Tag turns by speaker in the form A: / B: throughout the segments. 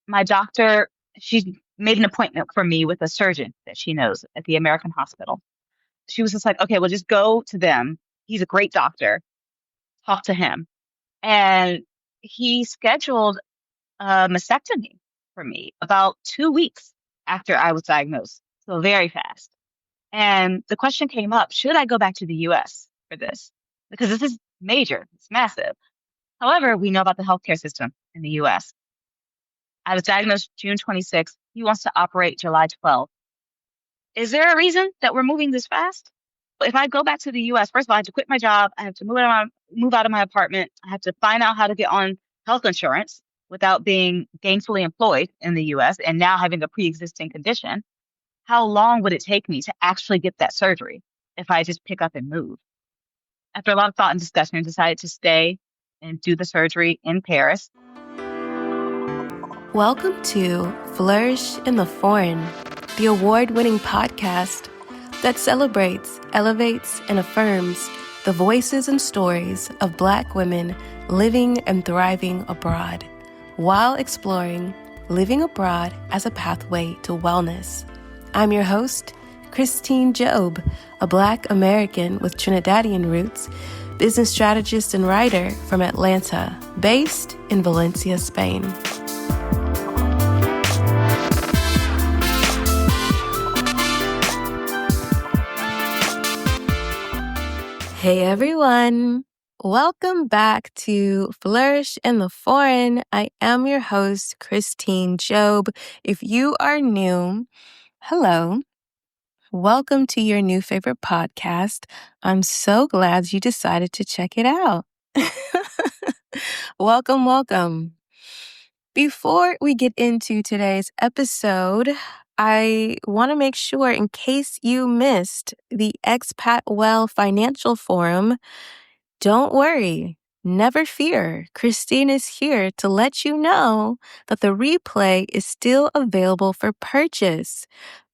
A: my doctor, she made an appointment for me with a surgeon that she knows at the American hospital. She was just like, okay, well, just go to them. He's a great doctor. Talk to him. And he scheduled a mastectomy for me about 2 weeks after I was diagnosed. So very fast. And the question came up, should I go back to the US for this? Because this is major, it's massive. However, we know about the healthcare system in the US. I was diagnosed June 26th. He wants to operate July 12th. Is there a reason that we're moving this fast? If I go back to the US, first of all, I have to quit my job. I have to move out of my apartment. I have to find out how to get on health insurance without being gainfully employed in the US and now having a pre-existing condition. How long would it take me to actually get that surgery if I just pick up and move? After a lot of thought and discussion, I decided to stay and do the surgery in Paris.
B: Welcome to Flourish in the Foreign, the award-winning podcast that celebrates, elevates, and affirms the voices and stories of Black women living and thriving abroad, while exploring living abroad as a pathway to wellness. I'm your host, Christine Job, a Black American with Trinidadian roots, business strategist and writer from Atlanta, based in Valencia, Spain. Hey everyone! Welcome back to Flourish in the Foreign. I am your host, Christine Job. If you are new, hello. Welcome to your new favorite podcast. I'm so glad you decided to check it out. Welcome, welcome. Before we get into today's episode, I want to make sure, in case you missed the Expat Well Financial Forum, don't worry, never fear. Christine is here to let you know that the replay is still available for purchase.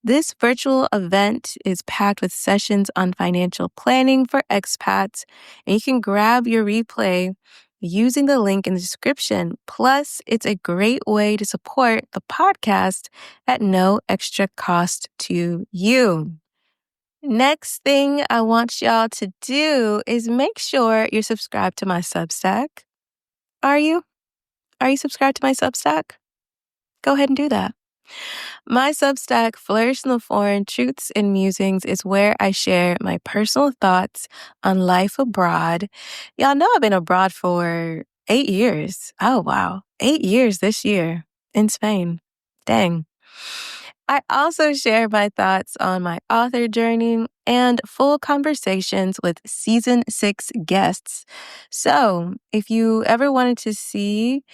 B: This virtual event is packed with sessions on financial planning for expats, and you can grab your replay using the link in the description. Plus, it's a great way to support the podcast at no extra cost to you. Next thing I want y'all to do is make sure you're subscribed to my Substack. Are you? Are you subscribed to my Substack? Go ahead and do that. My Substack, Flourish in the Foreign Truths and Musings, is where I share my personal thoughts on life abroad. Y'all know I've been abroad for 8 years. Oh, wow. 8 years this year in Spain. Dang. I also share my thoughts on my author journey and full conversations with Season 6 guests. So if you ever wanted to see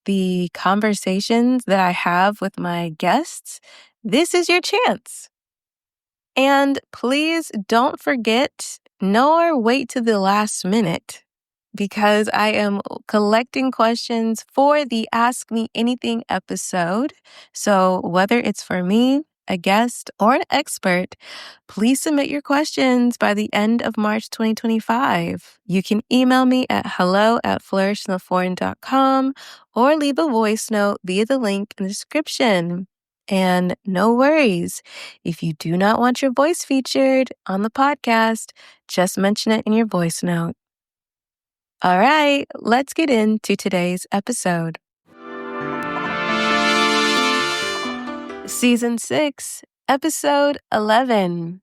B: the conversations that I have with my guests, this is your chance. And please don't forget, nor wait to the last minute, because I am collecting questions for the Ask Me Anything episode. So whether it's for me, a guest, or an expert, please submit your questions by the end of March 2025. You can email me at hello@flourishintheforeign.com or leave a voice note via the link in the description. And no worries, if you do not want your voice featured on the podcast, just mention it in your voice note. All right, let's get into today's episode. Season 6, Episode 11.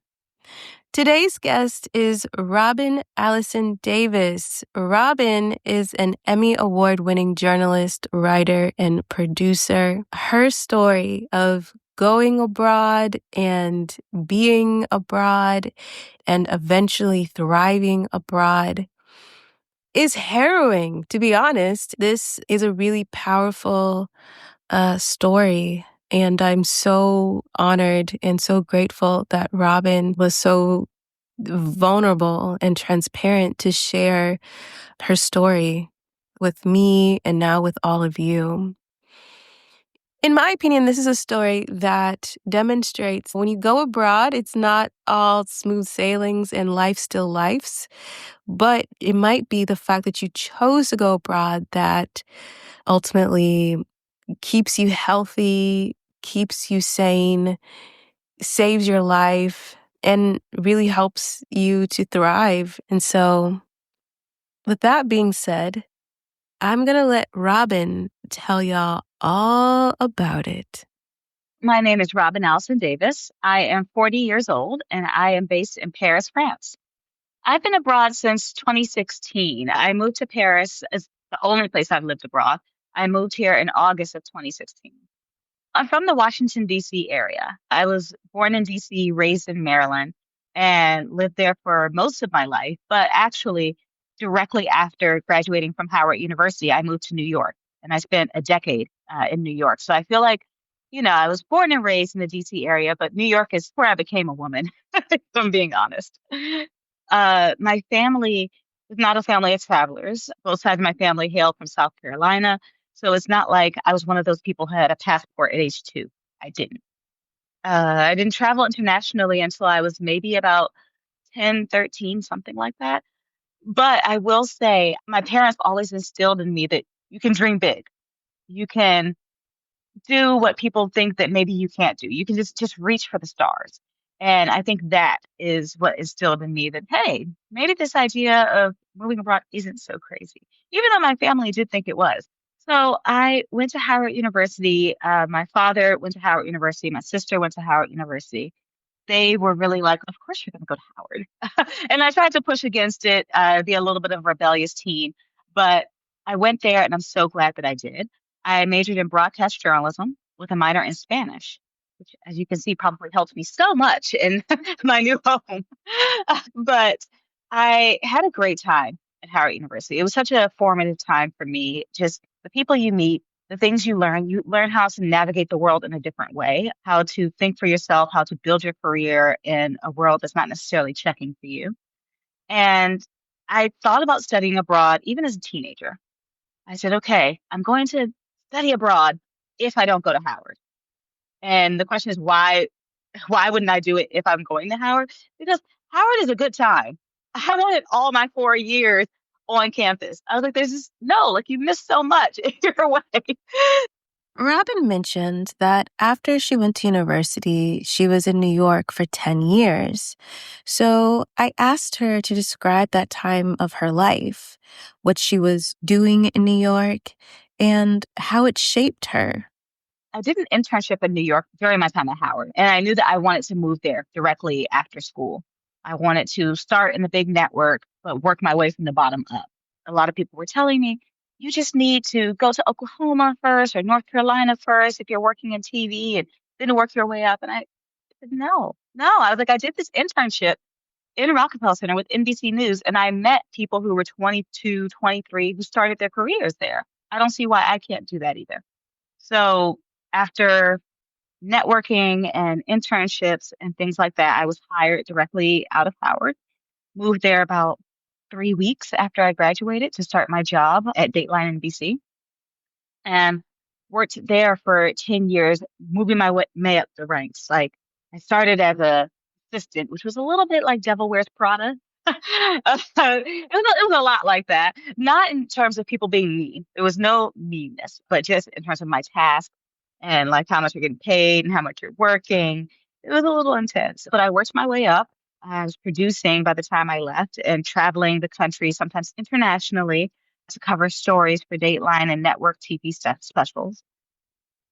B: Today's guest is Robin Allison Davis. Robin is an Emmy Award-winning journalist, writer, and producer. Her story of going abroad and being abroad and eventually thriving abroad is harrowing, to be honest. This is a really powerful story. And I'm so honored and so grateful that Robin was so vulnerable and transparent to share her story with me and now with all of you. In my opinion, this is a story that demonstrates when you go abroad, it's not all smooth sailings and life still lifes, but it might be the fact that you chose to go abroad that ultimately keeps you healthy, keeps you sane, saves your life, and really helps you to thrive. And so, with that being said, I'm going to let Robin tell y'all all about it.
A: My name is Robin Allison Davis. I am 40 years old and I am based in Paris, France. I've been abroad since 2016. I moved to Paris as the only place I've lived abroad. I moved here in August of 2016. I'm from the Washington, D.C. area. I was born in D.C., raised in Maryland, and lived there for most of my life. But actually, directly after graduating from Howard University, I moved to New York and I spent a decade in New York. So I feel like, I was born and raised in the D.C. area, but New York is where I became a woman, if I'm being honest. My family is not a family of travelers. Both sides of my family hail from South Carolina. So it's not like I was one of those people who had a passport at age 2. I didn't. I didn't travel internationally until I was maybe about 10, 13, something like that. But I will say my parents always instilled in me that you can dream big. You can do what people think that maybe you can't do. You can just reach for the stars. And I think that is what instilled in me that, hey, maybe this idea of moving abroad isn't so crazy, even though my family did think it was. So I went to Howard University. My father went to Howard University. My sister went to Howard University. They were really like, of course you're going to go to Howard. And I tried to push against it, be a little bit of a rebellious teen, but I went there and I'm so glad that I did. I majored in broadcast journalism with a minor in Spanish, which, as you can see, probably helped me so much in my new home. But I had a great time at Howard University. It was such a formative time for me. Just the people you meet, the things you learn how to navigate the world in a different way, how to think for yourself, how to build your career in a world that's not necessarily checking for you. And I thought about studying abroad even as a teenager. I said, okay, I'm going to study abroad if I don't go to Howard. And the question is why wouldn't I do it if I'm going to Howard? Because Howard is a good time. I wanted all my 4 years on campus. I was like, there's just no, like you missed so much if you're away.
B: Robin mentioned that after she went to university, she was in New York for 10 years. So I asked her to describe that time of her life, what she was doing in New York, and how it shaped her.
A: I did an internship in New York during my time at Howard, and I knew that I wanted to move there directly after school. I wanted to start in the big network, but work my way from the bottom up. A lot of people were telling me, you just need to go to Oklahoma first or North Carolina first if you're working in TV and then work your way up. And I said, no, no. I was like, I did this internship in Rockefeller Center with NBC News, and I met people who were 22, 23 who started their careers there. I don't see why I can't do that either. So after networking and internships and things like that, I was hired directly out of Howard, moved there about 3 weeks after I graduated to start my job at Dateline NBC, and worked there for 10 years, moving my way up the ranks. Like I started as a assistant, which was a little bit like Devil Wears Prada. It was a lot like that. Not in terms of people being mean. There was no meanness, but just in terms of my task and like how much you're getting paid and how much you're working. It was a little intense, but I worked my way up. I was producing by the time I left and traveling the country, sometimes internationally, to cover stories for Dateline and network TV specials.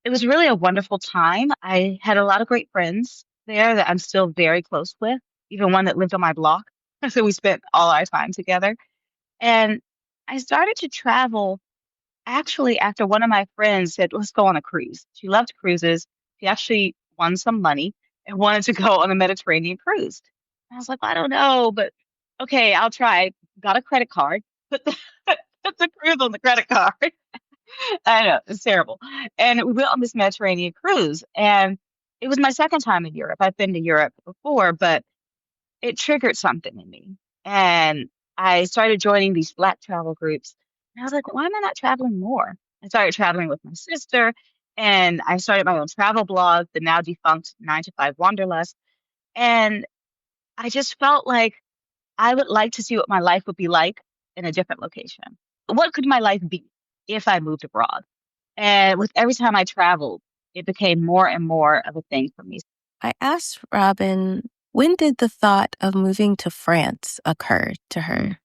A: It was really a wonderful time. I had a lot of great friends there that I'm still very close with, even one that lived on my block. So we spent all our time together. And I started to travel actually after one of my friends said, let's go on a cruise. She loved cruises. She actually won some money and wanted to go on a Mediterranean cruise. And I was like, I don't know, but okay, I'll try. Got a credit card, put the, put the cruise on the credit card. I know, it's terrible. And we went on this Mediterranean cruise. And it was my second time in Europe. I've been to Europe before, but it triggered something in me. And I started joining these Black travel groups. And I was like, why am I not traveling more? I started traveling with my sister and I started my own travel blog, the now defunct 9 to 5 Wanderlust. And I just felt like I would like to see what my life would be like in a different location. What could my life be if I moved abroad? And with every time I traveled, it became more and more of a thing for me.
B: I asked Robin, when did the thought of moving to France occur to her?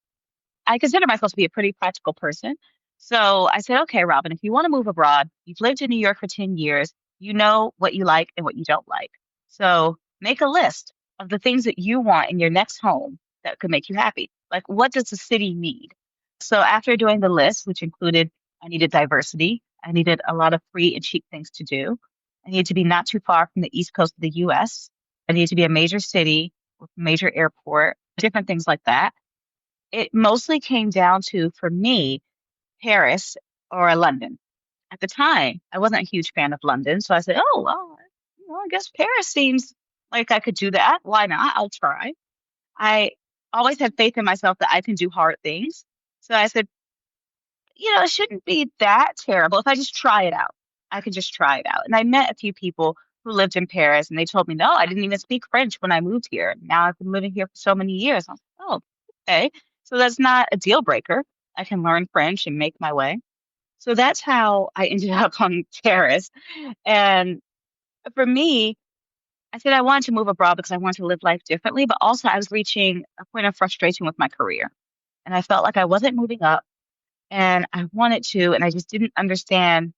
A: I consider myself to be a pretty practical person. So I said, okay, Robin, if you want to move abroad, you've lived in New York for 10 years, you know what you like and what you don't like. So make a list of the things that you want in your next home that could make you happy. Like, what does the city need? So after doing the list, which included I needed diversity, I needed a lot of free and cheap things to do. I needed to be not too far from the east coast of the US. I needed to be a major city with a major airport, different things like that. It mostly came down to, for me, Paris or London. At the time, I wasn't a huge fan of London, so I said, "Oh, well, I guess Paris seems like I could do that. Why not? I'll try." I always had faith in myself that I can do hard things. So I said, it shouldn't be that terrible if I just try it out. I could just try it out. And I met a few people who lived in Paris, and they told me, "No, I didn't even speak French when I moved here. Now I've been living here for so many years." I was like, "Oh, okay." So that's not a deal breaker. I can learn French and make my way. So that's how I ended up on Paris. And for me, I said I wanted to move abroad because I wanted to live life differently, but also I was reaching a point of frustration with my career. And I felt like I wasn't moving up and I wanted to, and I just didn't understand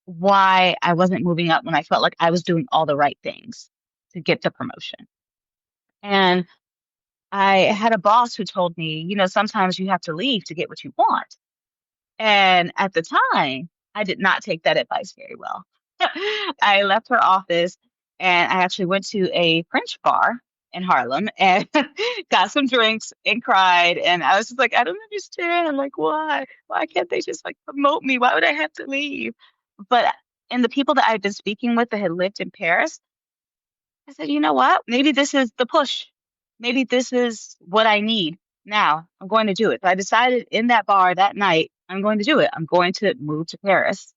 A: why I wasn't moving up when I felt like I was doing all the right things to get the promotion. And I had a boss who told me, sometimes you have to leave to get what you want. And at the time, I did not take that advice very well. I left her office and I actually went to a French bar in Harlem and got some drinks and cried. And I was just like, I don't understand. Like, why? Why can't they just like promote me? Why would I have to leave? But and the people that I've been speaking with that had lived in Paris, I said, you know what? Maybe this is the push. Maybe this is what I need now. I'm going to do it. So I decided in that bar that night, I'm going to do it. I'm going to move to Paris.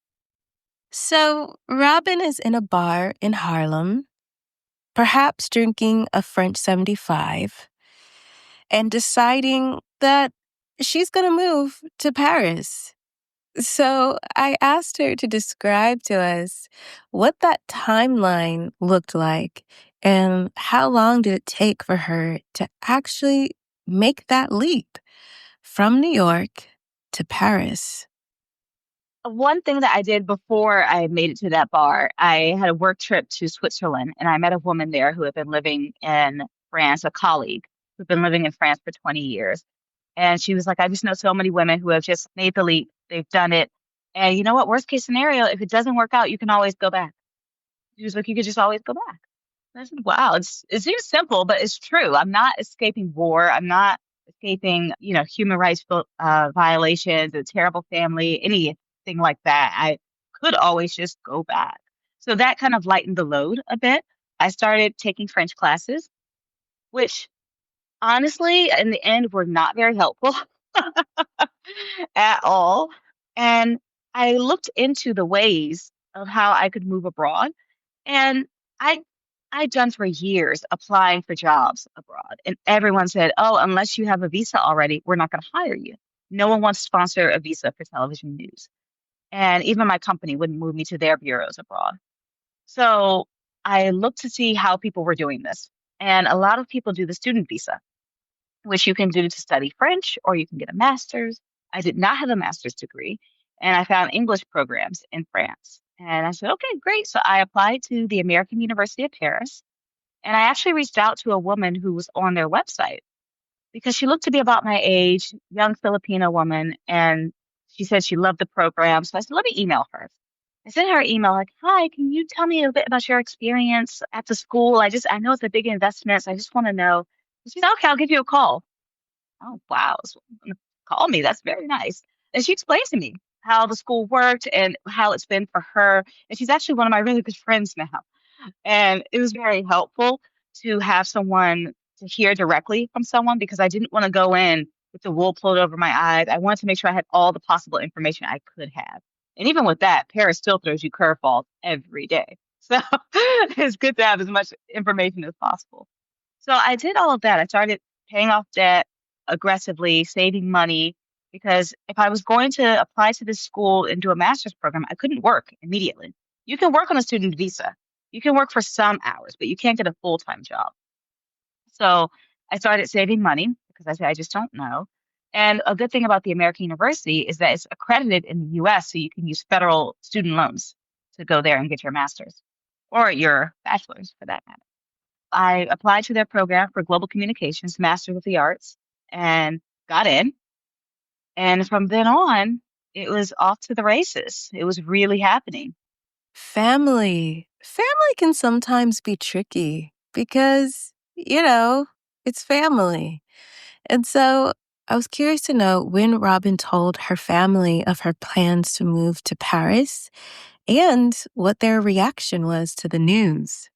B: So, Robin is in a bar in Harlem, perhaps drinking a French 75, and deciding that she's going to move to Paris. So, I asked her to describe to us what that timeline looked like and how long did it take for her to actually make that leap from New York to Paris.
A: One thing that I did before I made it to that bar, I had a work trip to Switzerland and I met a woman there who had been living in France, a colleague who'd been living in France for 20 years. And she was like, I just know so many women who have just made the leap. They've done it. And you know what? Worst case scenario, if it doesn't work out, you can always go back. She was like, you could just always go back. I said, wow, it seems simple, but it's true. I'm not escaping war. I'm not escaping, human rights violations, a terrible family, anything like that. I could always just go back. So that kind of lightened the load a bit. I started taking French classes, which honestly, in the end, were not very helpful at all. And I looked into the ways of how I could move abroad. And I I'd done for years applying for jobs abroad, and everyone said, "Oh, unless you have a visa already, we're not going to hire you." No one wants to sponsor a visa for television news, and even my company wouldn't move me to their bureaus abroad. So I looked to see how people were doing this, and a lot of people do the student visa, which you can do to study French or you can get a master's. I did not have a master's degree, and I found English programs in France. And I said, okay, great. So I applied to the American University of Paris, and I actually reached out to a woman who was on their website because she looked to be about my age, young Filipino woman, and she said she loved the program. So I said, let me email her. I sent her an email like, "Hi, can you tell me a bit about your experience at the school? I know it's a big investment, so I just want to know." She said, "Okay, I'll give you a call." Oh, wow. So call me. That's very nice. And she explained to me how the school worked and how it's been for her. And she's actually one of my really good friends now. And it was very helpful to have someone to hear directly from someone because I didn't want to go in with the wool pulled over my eyes. I wanted to make sure I had all the possible information I could have. And even with that, Paris still throws you curveballs every day. So it's good to have as much information as possible. So I did all of that. I started paying off debt aggressively, saving money. because if I was going to apply to this school and do a master's program, I couldn't work immediately. You can work on a student visa. You can work for some hours, but you can't get a full-time job. So I started saving money because I said, I just don't know. And a good thing about the American University is that it's accredited in the US, so you can use federal student loans to go there and get your master's or your bachelor's for that matter. I applied to their program for global communications, Master of the Arts, and got in. And from then on, it was off to the races. It was really happening.
B: Family. Family can sometimes be tricky because, it's family. And so I was curious to know when Robin told her family of her plans to move to Paris and what their reaction was to the news.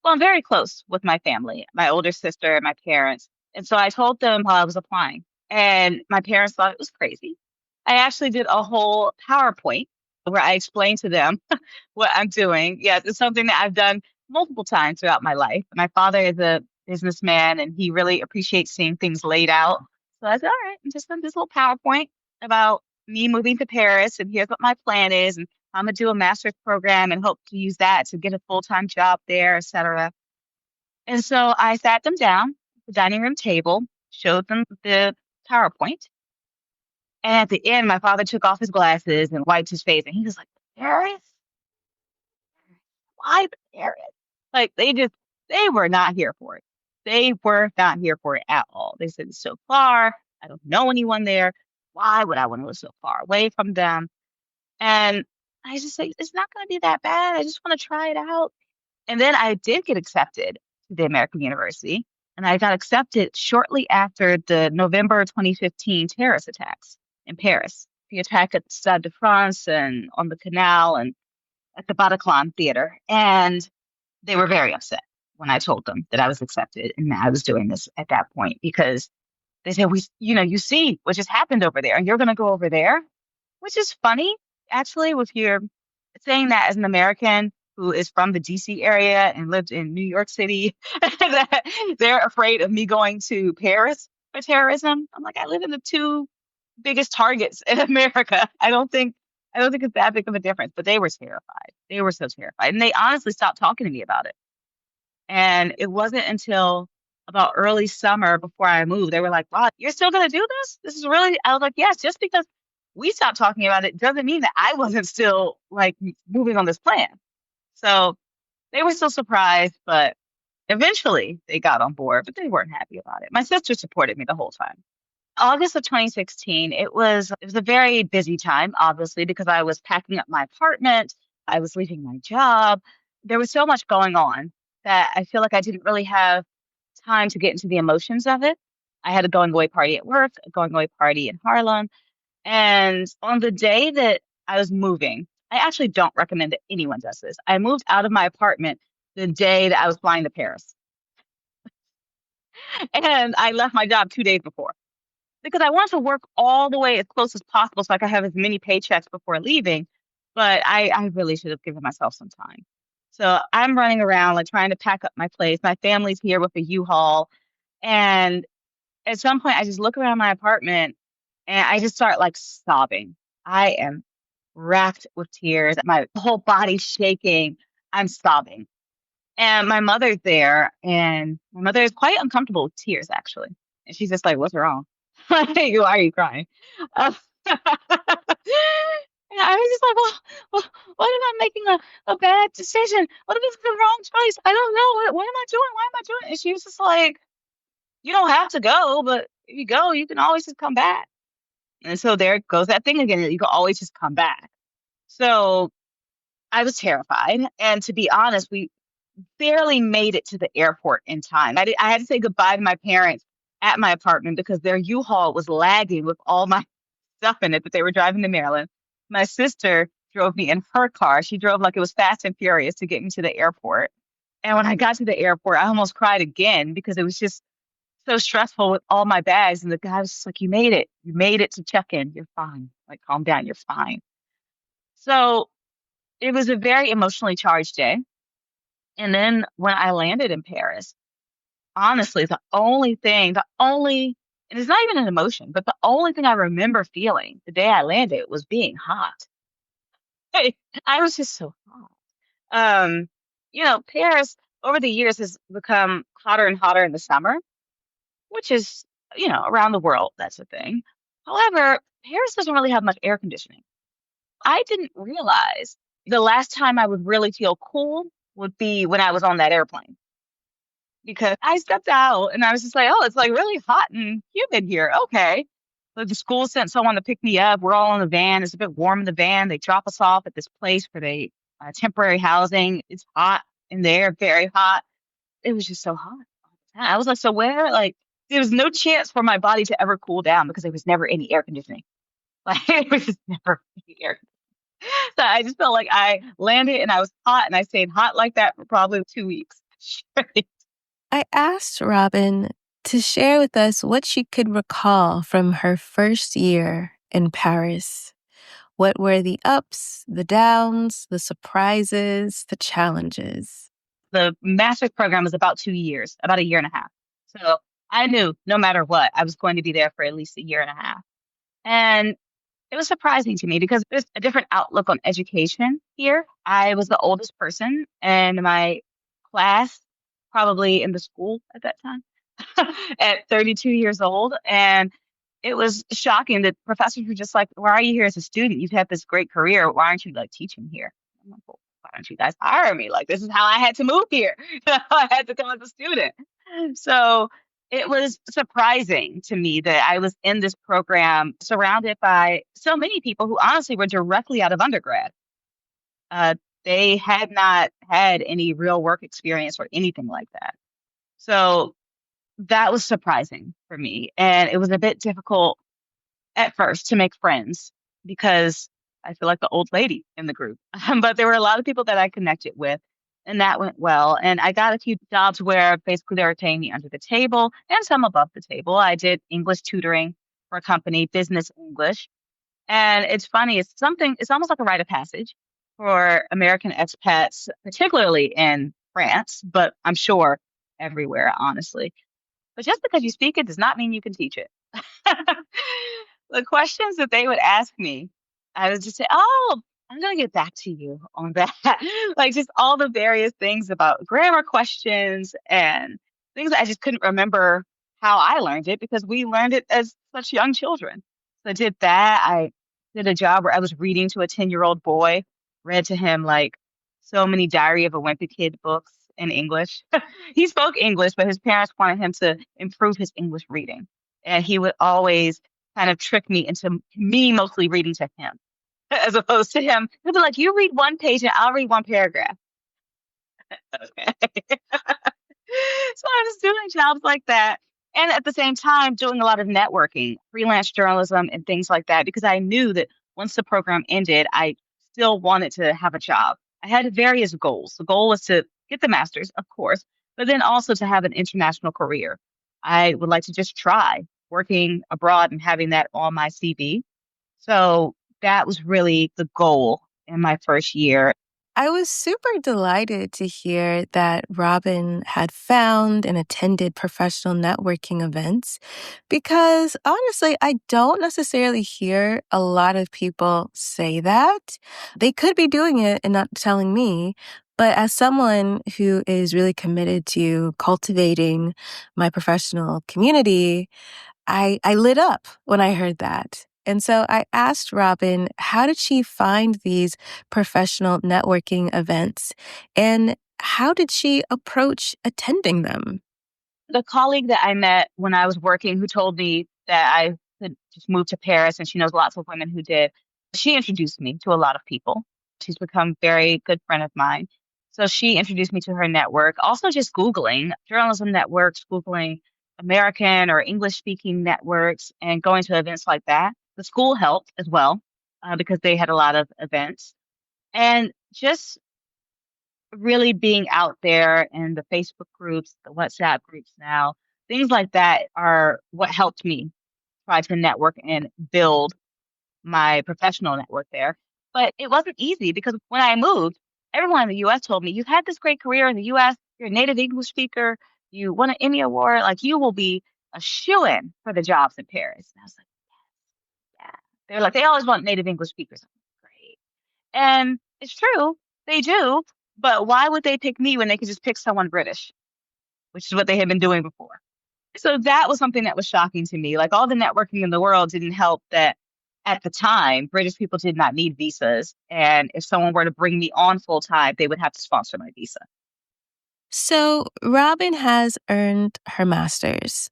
A: Well, I'm very close with my family, my older sister and my parents. And so I told them while I was applying, and my parents thought it was crazy. I actually did a whole PowerPoint where I explained to them what I'm doing. Yes, it's something that I've done multiple times throughout my life. My father is a businessman and he really appreciates seeing things laid out. So I said, all right, I'm just done this little PowerPoint about me moving to Paris and here's what my plan is. And I'm gonna do a master's program and hope to use that to get a full-time job there, et cetera. And so I sat them down at the dining room table, showed them the PowerPoint. And at the end, my father took off his glasses and wiped his face and he was like, Paris? Why Paris? Like they were not here for it. They were not here for it at all. They said it's so far. I don't know anyone there. Why would I want to live so far away from them? And I just said, it's not going to be that bad. I just want to try it out. And then I did get accepted to the American University. And I got accepted shortly after the November 2015 terrorist attacks in Paris. The attack at the Stade de France and on the canal and at the Bataclan Theater. And they were very upset when I told them that I was accepted and that I was doing this at that point because they said, you see what just happened over there and you're going to go over there, which is funny, actually, with your saying that as an American who is from the DC area and lived in New York City, that they're afraid of me going to Paris for terrorism. I'm like, I live in the two biggest targets in America. I don't think it's that big of a difference, but they were terrified. They were so terrified. And they honestly stopped talking to me about it. And it wasn't until about early summer before I moved, they were like, wow, you're still going to do this? This is really, I was like, yes, just because we stopped talking about it doesn't mean that I wasn't still like moving on this plan. So they were still surprised, but eventually they got on board, but they weren't happy about it. My sister supported me the whole time. August of 2016, it was a very busy time, obviously, because I was packing up my apartment, I was leaving my job. There was so much going on that I feel like I didn't really have time to get into the emotions of it. I had a going away party at work, a going away party in Harlem, and on the day that I was moving, I actually don't recommend that anyone does this. I moved out of my apartment the day that I was flying to Paris, and I left my job 2 days before because I wanted to work all the way as close as possible so I could have as many paychecks before leaving. But I really should have given myself some time. So I'm running around like trying to pack up my place. My family's here with a U-Haul. And at some point I just look around my apartment and I just start like sobbing. I am racked with tears. My whole body's shaking. I'm sobbing. And my mother's there, and my mother is quite uncomfortable with tears, actually. And she's just like, "What's wrong? Like, why are you crying?" Uh, and I was just like, well, what am I making a bad decision? What if it's the wrong choice? I don't know. What am I doing? Why am I doing it? And she was just like, you don't have to go, but if you go, you can always just come back. And so there goes that thing again that you can always just come back. So I was terrified. And to be honest, we barely made it to the airport in time. I had to say goodbye to my parents at my apartment because their U-Haul was lagging with all my stuff in it that they were driving to Maryland. My sister drove me in her car. She drove like it was Fast and Furious to get me to the airport. And when I got to the airport, I almost cried again because it was just so stressful with all my bags. And the guy was just like, you made it. You made it to check in. You're fine. Like, calm down. You're fine. So it was a very emotionally charged day. And then when I landed in Paris, honestly, the only And it's not even an emotion, but the only thing I remember feeling the day I landed was being hot. I was just so hot. Um, Paris over the years has become hotter and hotter in the summer, which is, around the world, that's a thing. However, Paris doesn't really have much air conditioning. I didn't realize the last time I would really feel cool would be when I was on that airplane because I stepped out and I was just like, oh, it's like really hot and humid here. Okay. So the school sent someone to pick me up. We're all in the van. It's a bit warm in the van. They drop us off at this place for the temporary housing. It's hot in there, very hot. It was just so hot. I was like, so where? Like, there was no chance for my body to ever cool down because there was never any air conditioning. Like, it was just never any air. So I just felt like I landed and I was hot and I stayed hot like that for probably 2 weeks straight.
B: I asked Robin to share with us what she could recall from her first year in Paris. What were the ups, the downs, the surprises, the challenges?
A: The master's program was about 2 years, about a year and a half. So I knew no matter what, I was going to be there for at least a year and a half. And it was surprising to me because there's a different outlook on education here. I was the oldest person in my class, probably in the school at that time, at 32 years old. And it was shocking that professors were just like, why are you here as a student? You've had this great career. Why aren't you like teaching here? I'm like, well, why don't you guys hire me? Like, this is how I had to move here. I had to come as a student. So it was surprising to me that I was in this program surrounded by so many people who honestly were directly out of undergrad. Uh, they had not had any real work experience or anything like that. So that was surprising for me. And it was a bit difficult at first to make friends because I feel like the old lady in the group. But there were a lot of people that I connected with, and that went well. And I got a few jobs where basically they were paying me under the table and some above the table. I did English tutoring for a company, business English. And it's funny, it's almost like a rite of passage for American expats, particularly in France, but I'm sure everywhere, honestly. But just because you speak it does not mean you can teach it. The questions that they would ask me, I would just say, "Oh, I'm gonna get back to you on that." Like just all the various things about grammar questions and things that I just couldn't remember how I learned it because we learned it as such young children. So I did that. I did a job where I was reading to a 10-year-old boy, read to him like so many Diary of a Wimpy Kid books in English. He spoke English, but his parents wanted him to improve his English reading. And he would always kind of trick me into me mostly reading to him as opposed to him. He'd be like, you read one page and I'll read one paragraph. Okay. So I was doing jobs like that. And at the same time, doing a lot of networking, freelance journalism, and things like that, because I knew that once the program ended, I still wanted to have a job. I had various goals. The goal was to get the master's, of course, but then also to have an international career. I would like to just try working abroad and having that on my CV. So that was really the goal in my first year.
B: I was super delighted to hear that Robin had found and attended professional networking events because honestly, I don't necessarily hear a lot of people say that. They could be doing it and not telling me. But as someone who is really committed to cultivating my professional community, I lit up when I heard that. And so I asked Robin, how did she find these professional networking events and how did she approach attending them?
A: The colleague that I met when I was working who told me that I could just move to Paris and she knows lots of women who did, she introduced me to a lot of people. She's become a very good friend of mine. So she introduced me to her network. Also, just Googling journalism networks, Googling American or English speaking networks, and going to events like that. The school helped as well because they had a lot of events. And just really being out there in the Facebook groups, the WhatsApp groups now, things like that are what helped me try to network and build my professional network there. But it wasn't easy because when I moved, everyone in the US told me, you've had this great career in the US, you're a native English speaker, you won an Emmy Award, like you will be a shoo-in for the jobs in Paris. And I was like, yeah. They're like, they always want native English speakers. I'm like, great. And it's true, they do. But why would they pick me when they could just pick someone British, which is what they had been doing before? So that was something that was shocking to me. Like all the networking in the world didn't help that at the time, British people did not need visas. And if someone were to bring me on full time, they would have to sponsor my visa.
B: So, Robin has earned her master's,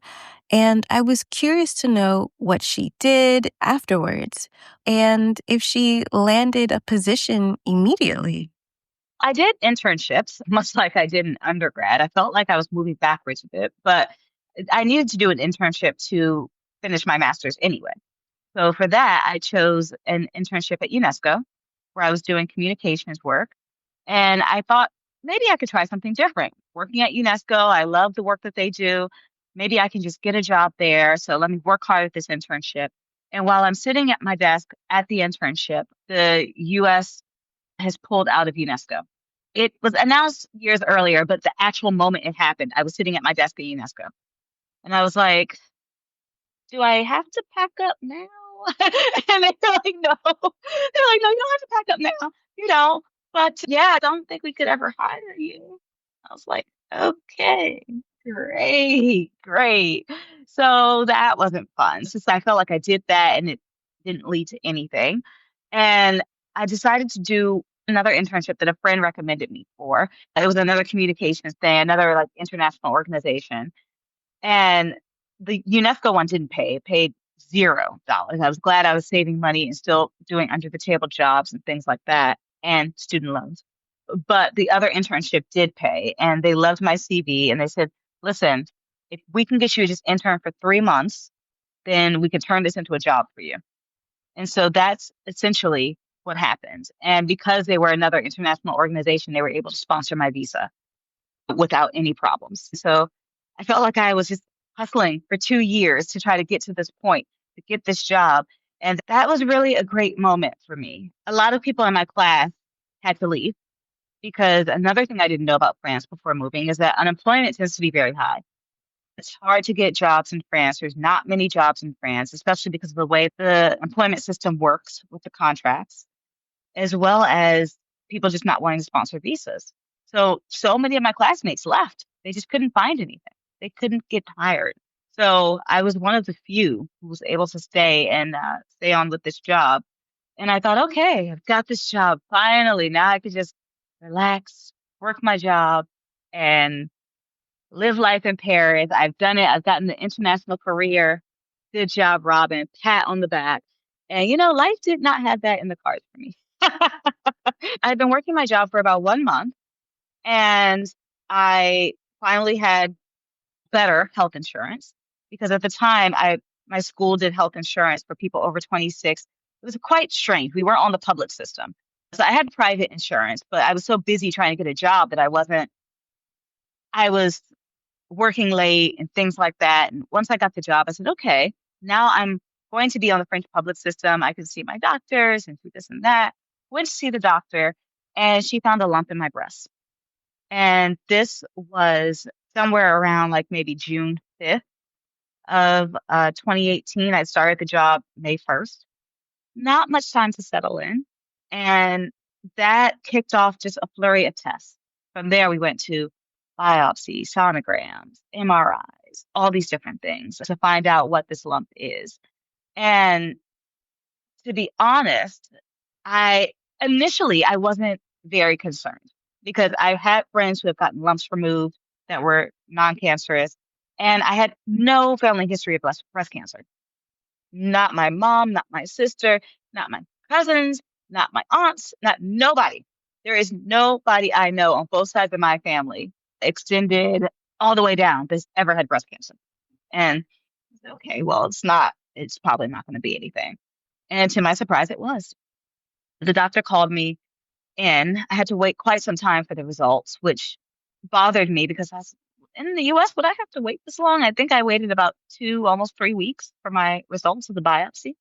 B: and I was curious to know what she did afterwards and if she landed a position immediately.
A: I did internships, much like I did in undergrad. I felt like I was moving backwards a bit, but I needed to do an internship to finish my master's anyway. So for that, I chose an internship at UNESCO where I was doing communications work. And I thought maybe I could try something different. Working at UNESCO, I love the work that they do. Maybe I can just get a job there. So let me work hard at this internship. And while I'm sitting at my desk at the internship, the US has pulled out of UNESCO. It was announced years earlier, but the actual moment it happened, I was sitting at my desk at UNESCO. And I was like, do I have to pack up now? And they were like, no. They're like, no, you don't have to pack up now. You know, but yeah, I don't think we could ever hire you. I was like, okay, great, great. So that wasn't fun. It's just I felt like I did that and it didn't lead to anything. And I decided to do another internship that a friend recommended me for. It was another communications thing, another like international organization. And the UNESCO one didn't pay. It paid $0. I was glad I was saving money and still doing under the table jobs and things like that and student loans. But the other internship did pay and they loved my CV and they said, listen, if we can get you to just intern for 3 months, then we can turn this into a job for you. And so that's essentially what happened. And because they were another international organization, they were able to sponsor my visa without any problems. So I felt like I was just hustling for 2 years to try to get to this point, to get this job. And that was really a great moment for me. A lot of people in my class had to leave because another thing I didn't know about France before moving is that unemployment tends to be very high. It's hard to get jobs in France. There's not many jobs in France, especially because of the way the employment system works with the contracts as well as people just not wanting to sponsor visas. So many of my classmates left. They just couldn't find anything. They couldn't get hired. So I was one of the few who was able to stay and stay on with this job. And I thought, okay, I've got this job. Finally, now I could just relax, work my job, and live life in Paris. I've done it. I've gotten the international career. Good job, Robin. Pat on the back. And life did not have that in the cards for me. I'd been working my job for about 1 month and I finally had better health insurance because at the time my school did health insurance for people over 26. It was quite strange. We weren't on the public system. So I had private insurance, but I was so busy trying to get a job that I was working late and things like that. And once I got the job, I said, okay, now I'm going to be on the French public system. I can see my doctors and do this and that. Went to see the doctor and she found a lump in my breast. And this was somewhere around like maybe June 5th of 2018. I started the job May 1st. Not much time to settle in. And that kicked off just a flurry of tests. From there, we went to biopsies, sonograms, MRIs, all these different things to find out what this lump is. And to be honest, I wasn't very concerned because I've had friends who have gotten lumps removed that were non-cancerous, and I had no family history of breast cancer. Not my mom, not my sister, not my cousins, not my aunts, not nobody. There is nobody I know on both sides of my family, extended all the way down, that's ever had breast cancer. And okay, well, it's probably not going to be anything. And to my surprise, it was. The doctor called me in. I had to wait quite some time for the results, which bothered me because in the US, would I have to wait this long? I think I waited about almost 3 weeks for my results of the biopsy.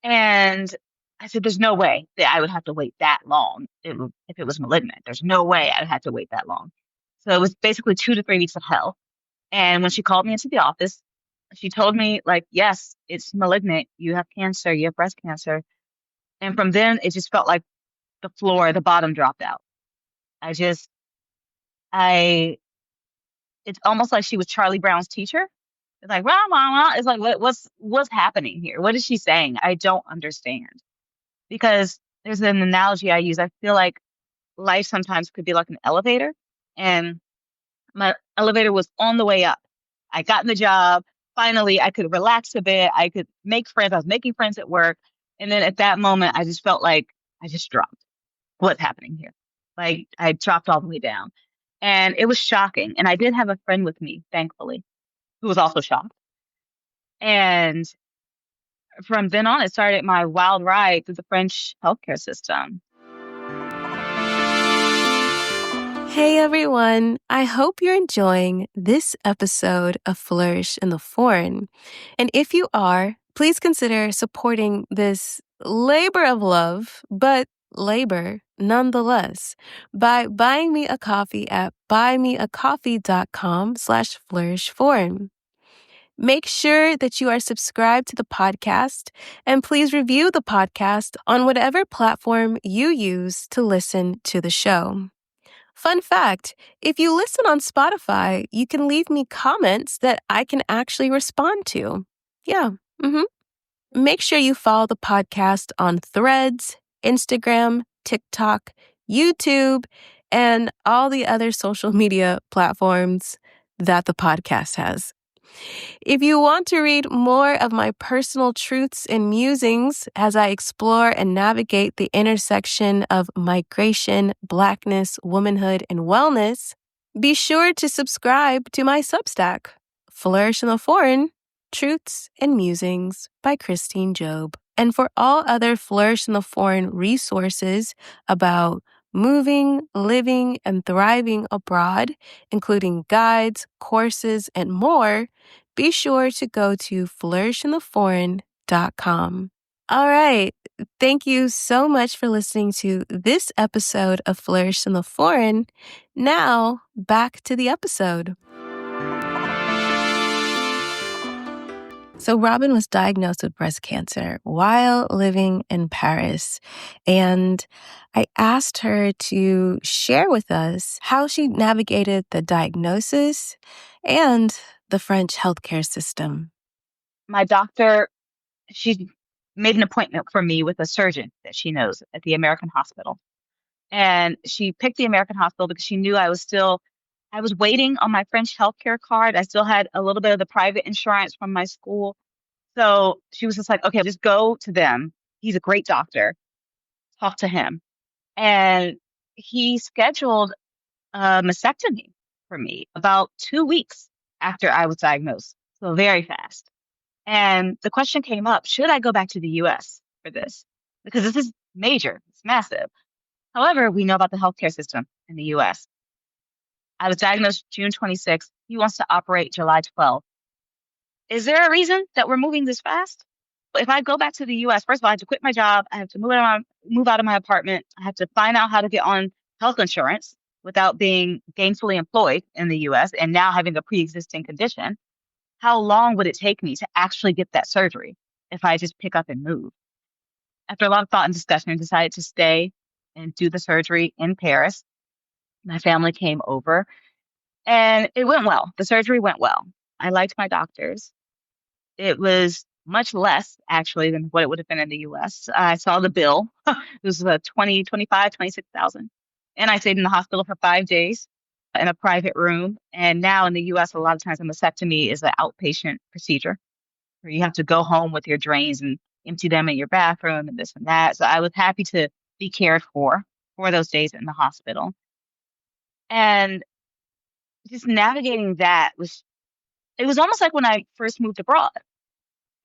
A: And I said, there's no way that I would have to wait that long if it was malignant. There's no way I'd have to wait that long. So it was basically 2 to 3 weeks of hell. And when she called me into the office, She told me, like, yes, it's malignant. You have cancer, you have breast cancer. And from then, it just felt like the bottom dropped out. I just, I, it's almost like she was Charlie Brown's teacher. It's like, rah, rah, rah. It's like, what's happening here? What is she saying? I don't understand. Because there's an analogy I use. I feel like life sometimes could be like an elevator, and my elevator was on the way up. I got in the job. Finally, I could relax a bit. I could make friends. I was making friends at work. And then at that moment, I just felt like I just dropped. What's happening here? Like I dropped all the way down. And it was shocking. And I did have a friend with me, thankfully, who was also shocked. And from then on, it started my wild ride through the French healthcare system.
B: Hey everyone, I hope you're enjoying this episode of Flourish in the Foreign. And if you are, please consider supporting this labor of love, but labor nonetheless, by buying me a coffee at buymeacoffee.com/flourishforeign. Make sure that you are subscribed to the podcast, and please review the podcast on whatever platform you use to listen to the show. Fun fact, if you listen on Spotify, you can leave me comments that I can actually respond to. Yeah. Make sure you follow the podcast on Threads, Instagram, TikTok, YouTube, and all the other social media platforms that the podcast has. If you want to read more of my personal truths and musings as I explore and navigate the intersection of migration, Blackness, womanhood, and wellness, be sure to subscribe to my Substack, Flourish in the Foreign, Truths and Musings by Christine Job. And for all other Flourish in the Foreign resources about moving, living, and thriving abroad, including guides, courses, and more, be sure to go to flourishintheforeign.com. All right. Thank you so much for listening to this episode of Flourish in the Foreign. Now, back to the episode. So Robin was diagnosed with breast cancer while living in Paris. And I asked her to share with us how she navigated the diagnosis and the French healthcare system.
A: My doctor, she made an appointment for me with a surgeon that she knows at the American hospital. And she picked the American hospital because she knew I was waiting on my French healthcare card. I still had a little bit of the private insurance from my school. So she was just like, okay, just go to them. He's a great doctor. Talk to him. And he scheduled a mastectomy for me about 2 weeks after I was diagnosed. So very fast. And the question came up, should I go back to the US for this? Because this is major, it's massive. However, we know about the healthcare system in the US. I was diagnosed June 26th. He wants to operate July 12th. Is there a reason that we're moving this fast? If I go back to the US, first of all, I have to quit my job. I have to move out of my apartment. I have to find out how to get on health insurance without being gainfully employed in the US and now having a pre-existing condition. How long would it take me to actually get that surgery if I just pick up and move? After a lot of thought and discussion, I decided to stay and do the surgery in Paris. My family came over and it went well. The surgery went well. I liked my doctors. It was much less actually than what it would have been in the US. I saw the bill. It was 20, 25, 26,000. And I stayed in the hospital for 5 days in a private room. And now in the US, a lot of times a mastectomy is an outpatient procedure where you have to go home with your drains and empty them in your bathroom and this and that. So I was happy to be cared for those days in the hospital. And just navigating that it was almost like when I first moved abroad.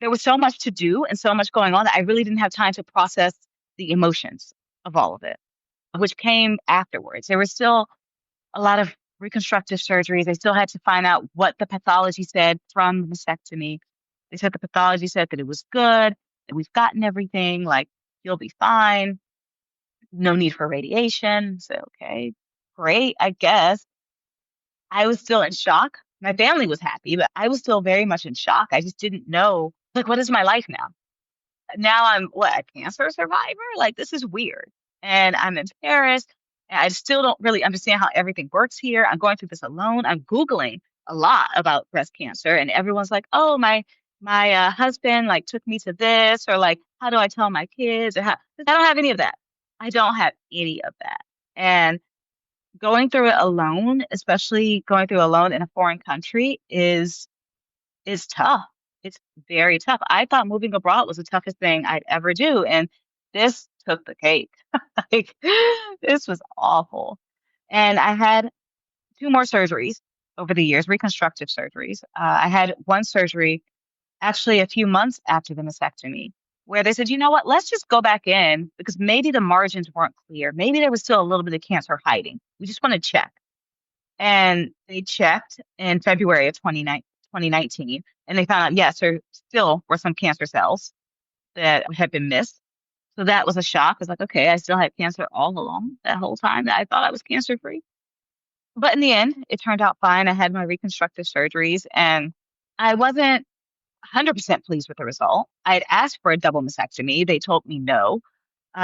A: There was so much to do and so much going on that I really didn't have time to process the emotions of all of it, which came afterwards. There was still a lot of reconstructive surgeries. They still had to find out what the pathology said from the mastectomy. They said the pathology said that it was good, that we've gotten everything, like you'll be fine, no need for radiation. So, okay, great, I guess. I was still in shock My family was happy, but I was still very much in shock. I just didn't know, like, what is my life now? Now I'm what, a cancer survivor? Like, this is weird. And I'm in Paris. And I still don't really understand how everything works here. I'm going through this alone. I'm Googling a lot about breast cancer, and everyone's like, oh, my husband like took me to this, or like, how do I tell my kids? Or how, I don't have any of that. I don't have any of that. And going through it alone, especially going through alone in a foreign country, is tough. It's very tough. I thought moving abroad was the toughest thing I'd ever do, and this took the cake. Like, this was awful. And I had 2 more surgeries over the years, reconstructive surgeries. I had one surgery actually a few months after the mastectomy where they said, "You know what? Let's just go back in because maybe the margins weren't clear. Maybe there was still a little bit of cancer hiding. We just want to check." And they checked in February of 2019, and they found out, yes, there still were some cancer cells that had been missed. So that was a shock. It's like, okay, I still had cancer all along that whole time that I thought I was cancer free. But in the end, it turned out fine. I had my reconstructive surgeries, and I wasn't 100% pleased with the result. I had asked for a double mastectomy. They told me no,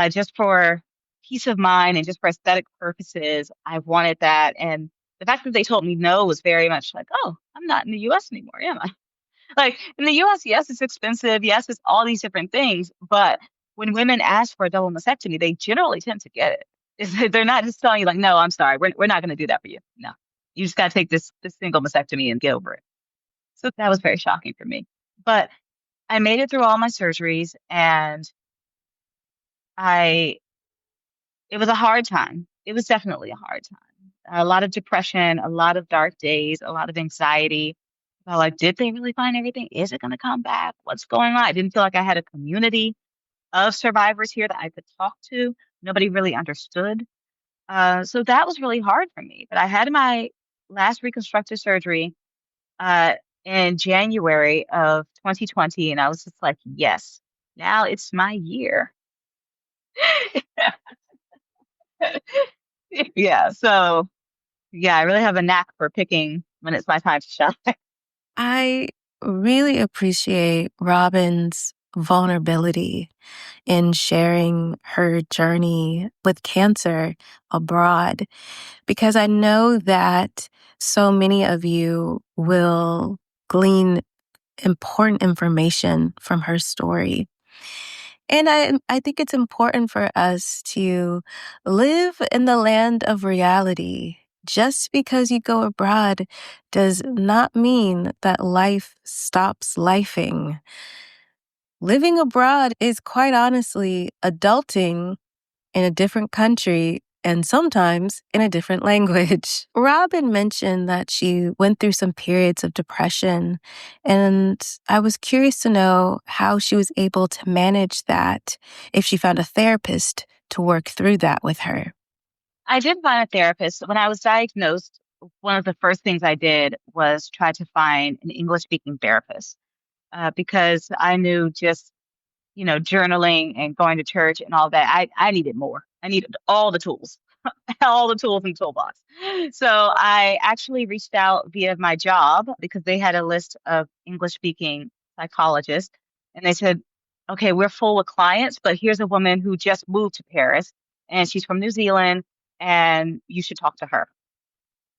A: just for peace of mind and just for aesthetic purposes. I wanted that. And the fact that they told me no was very much like, oh, I'm not in the US anymore, am I? Like in the US, yes, it's expensive. Yes, it's all these different things. But when women ask for a double mastectomy, they generally tend to get it. They're not just telling you like, no, I'm sorry, we're not going to do that for you. No, you just got to take this single mastectomy and get over it. So that was very shocking for me. But I made it through all my surgeries, and I it was a hard time. It was definitely a hard time. A lot of depression, a lot of dark days, a lot of anxiety about like, did they really find everything? Is it going to come back? What's going on? I didn't feel like I had a community of survivors here that I could talk to. Nobody really understood. So that was really hard for me. But I had my last reconstructive surgery uh, in January of 2020, and I was just like, yes, now it's my year. Yeah. So yeah, I really have a knack for picking when it's my time to shine.
B: I really appreciate Robin's vulnerability in sharing her journey with cancer abroad, because I know that so many of you will glean important information from her story. And I think it's important for us to live in the land of reality. Just because you go abroad does not mean that life stops lifing. Living abroad is quite honestly adulting in a different country and sometimes in a different language. Robin mentioned that she went through some periods of depression, and I was curious to know how she was able to manage that, if she found a therapist to work through that with her.
A: I did find a therapist. When I was diagnosed, one of the first things I did was try to find an English speaking therapist because I knew just, journaling and going to church and all that, I needed more. I needed all the tools, all the tools in the toolbox. So I actually reached out via my job because they had a list of English speaking psychologists. And they said, okay, we're full of clients, but here's a woman who just moved to Paris and she's from New Zealand, and you should talk to her.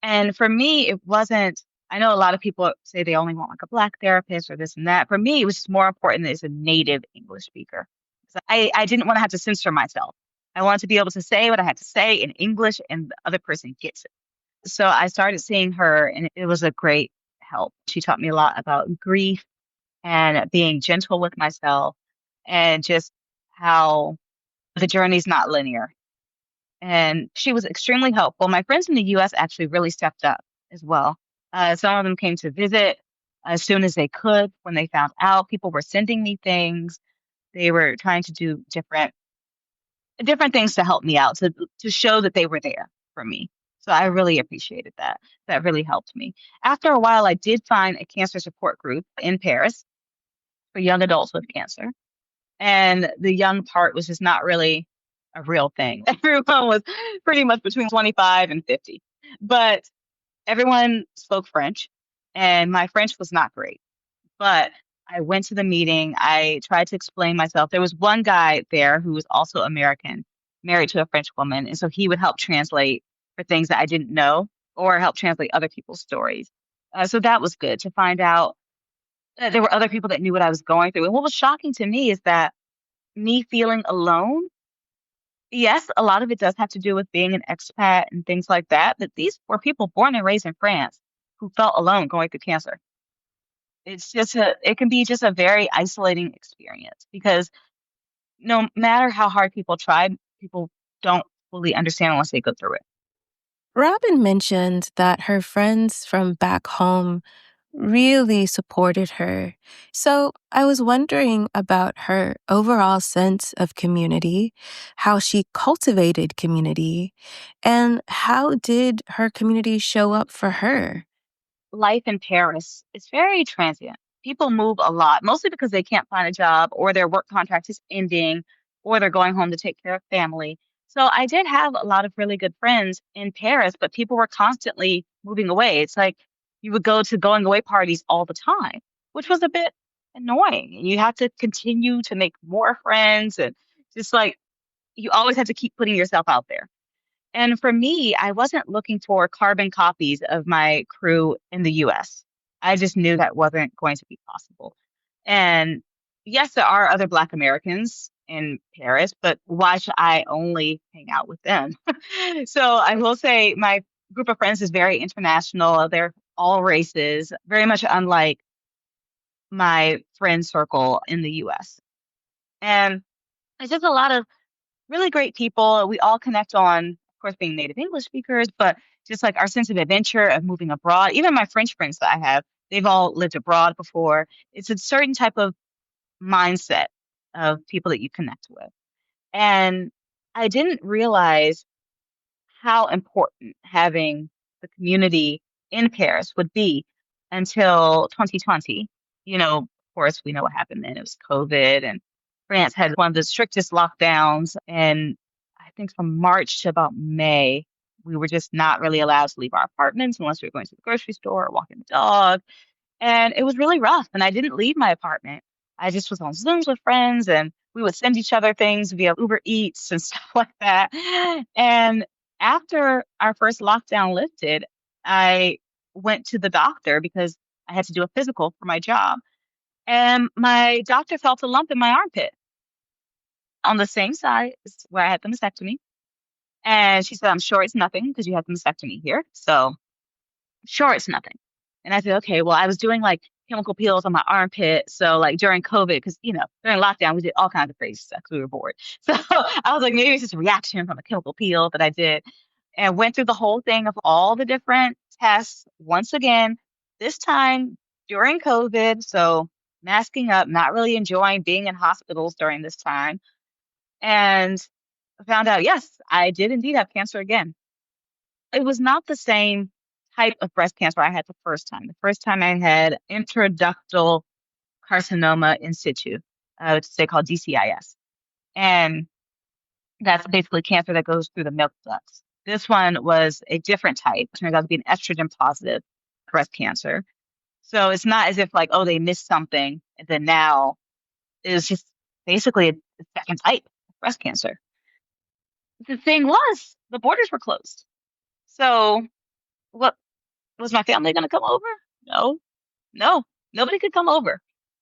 A: And for me, it wasn't, I know a lot of people say they only want like a Black therapist or this and that. For me, it was just more important that it's a native English speaker. So I didn't want to have to censor myself. I wanted to be able to say what I had to say in English and the other person gets it. So I started seeing her, and it was a great help. She taught me a lot about grief and being gentle with myself and just how the journey's not linear. And she was extremely helpful. My friends in the US actually really stepped up as well. Some of them came to visit as soon as they could when they found out. People were sending me things. They were trying to do different things to help me out, to show that they were there for me. So I really appreciated that. That really helped me. After a while, I did find a cancer support group in Paris for young adults with cancer. And the young part was just not really a real thing. Everyone was pretty much between 25 and 50. But everyone spoke French. and my French was not great. But I went to the meeting. I tried to explain myself. There was one guy there who was also American, married to a French woman, and so he would help translate for things that I didn't know or help translate other people's stories. So that was good to find out that there were other people that knew what I was going through. And what was shocking to me is that me feeling alone, yes, a lot of it does have to do with being an expat and things like that, but these were people born and raised in France who felt alone going through cancer. It can be just a very isolating experience because no matter how hard people try, people don't fully understand unless they go through it.
B: Robin mentioned that her friends from back home really supported her. So I was wondering about her overall sense of community, how she cultivated community, and how did her community show up for her?
A: Life in Paris is very transient. People move a lot, mostly because they can't find a job or their work contract is ending or they're going home to take care of family. So I did have a lot of really good friends in Paris, but people were constantly moving away. It's like you would go to going away parties all the time, which was a bit annoying. You have to continue to make more friends and just like you always have to keep putting yourself out there. And for me, I wasn't looking for carbon copies of my crew in the US. I just knew that wasn't going to be possible. And yes, there are other Black Americans in Paris, but why should I only hang out with them? So I will say my group of friends is very international. They're all races, very much unlike my friend circle in the US. And it's just a lot of really great people. We all connect on, of course, being native English speakers, but just like our sense of adventure of moving abroad. Even my French friends that I have, they've all lived abroad before. It's a certain type of mindset of people that you connect with. And I didn't realize how important having the community in Paris would be until 2020. Of course, we know what happened then. It was COVID, and France had one of the strictest lockdowns. And I think from March to about May, we were just not really allowed to leave our apartments unless we were going to the grocery store or walking the dog. And it was really rough, and I didn't leave my apartment. I just was on Zooms with friends, and we would send each other things via Uber Eats and stuff like that. And after our first lockdown lifted, I went to the doctor because I had to do a physical for my job. And my doctor felt a lump in my armpit on the same side as where I had the mastectomy. And she said, I'm sure it's nothing because you had the mastectomy here. So sure it's nothing. And I said, okay, well, I was doing like chemical peels on my armpit. So like during COVID, because during lockdown, we did all kinds of crazy stuff 'cause we were bored. So I was like, maybe it's just a reaction from a chemical peel that I did and went through the whole thing of all the different tests once again, this time during COVID. So masking up, not really enjoying being in hospitals during this time. And found out, yes, I did indeed have cancer again. It was not the same type of breast cancer I had the first time. The first time I had intraductal carcinoma in situ, which they call DCIS. And that's basically cancer that goes through the milk ducts. This one was a different type. It turns out to be an estrogen positive breast cancer. So it's not as if like, oh, they missed something and then now it's just basically a second type of breast cancer. The thing was, the borders were closed. So what was my family going to come over? No, no, nobody could come over.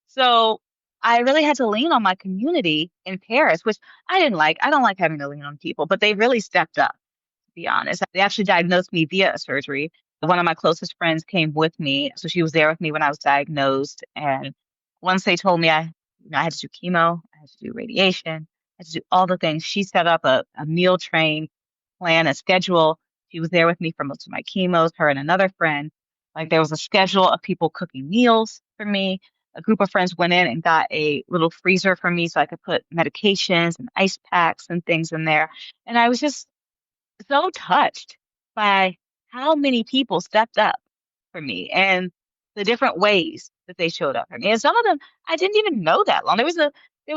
A: So I really had to lean on my community in Paris, which I didn't like. I don't like having to lean on people, but they really stepped up, to be honest. They actually diagnosed me via a surgery. One of my closest friends came with me. So she was there with me when I was diagnosed. And once they told me I had to do chemo, I had to do radiation, I had to do all the things, she set up a meal train plan, a schedule. She was there with me for most of my chemos, her and another friend. Like there was a schedule of people cooking meals for me. A group of friends went in and got a little freezer for me so I could put medications and ice packs and things in there. And I was just so touched by how many people stepped up for me and the different ways that they showed up for me. And some of them I didn't even know that long. There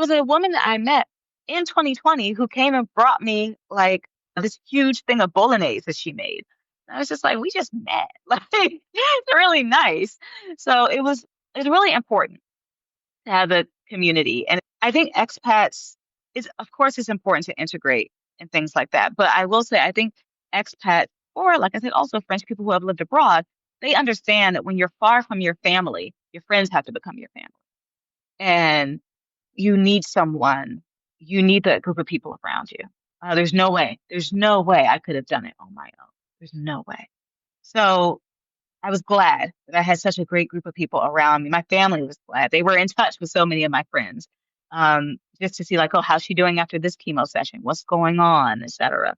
A: was a woman that I met in 2020 who came and brought me like this huge thing of bolognese that she made. I was just like, we just met. Like, it's really nice. So it's really important to have a community. And I think expats is, of course, it's important to integrate and things like that. But I will say, I think expats, or like I said, also French people who have lived abroad, they understand that when you're far from your family, your friends have to become your family. And you need someone, you need that group of people around you. There's no way I could have done it on my own. There's no way. So I was glad that I had such a great group of people around me. My family was glad. They were in touch with so many of my friends, just to see like, oh, how's she doing after this chemo session? What's going on, etc.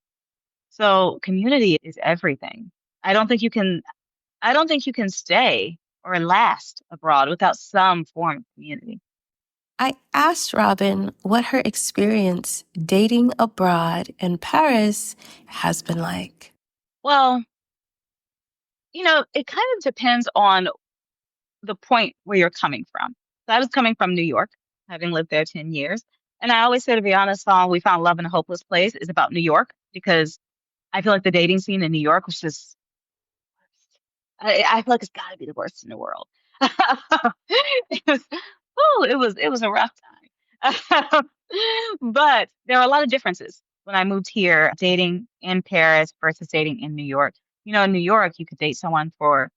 A: So community is everything. I don't think you can. I don't think you can stay or last abroad without some form of community.
B: I asked Robin what her experience dating abroad in Paris has been like.
A: Well, it kind of depends on the point where you're coming from. So I was coming from New York, having lived there 10 years. And I always say, to be honest, song We Found Love in a Hopeless Place is about New York because I feel like the dating scene in New York was just, I feel like it's got to be the worst in the world. it was, it was a rough time. But there are a lot of differences when I moved here, dating in Paris versus dating in New York. In New York, you could date someone for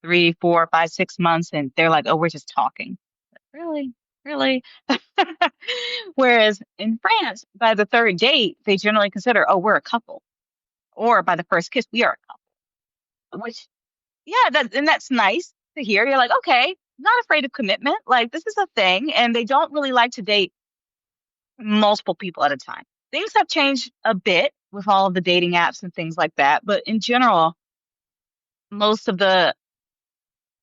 A: 3, 4, 5, 6 months, and they're like, "Oh, we're just talking." Really, really. Whereas in France, by the third date, they generally consider, "Oh, we're a couple," or by the first kiss, we are a couple. Which, yeah, that's nice to hear. You're like, okay, not afraid of commitment. Like this is a thing, and they don't really like to date multiple people at a time. Things have changed a bit with all of the dating apps and things like that, but in general, most of the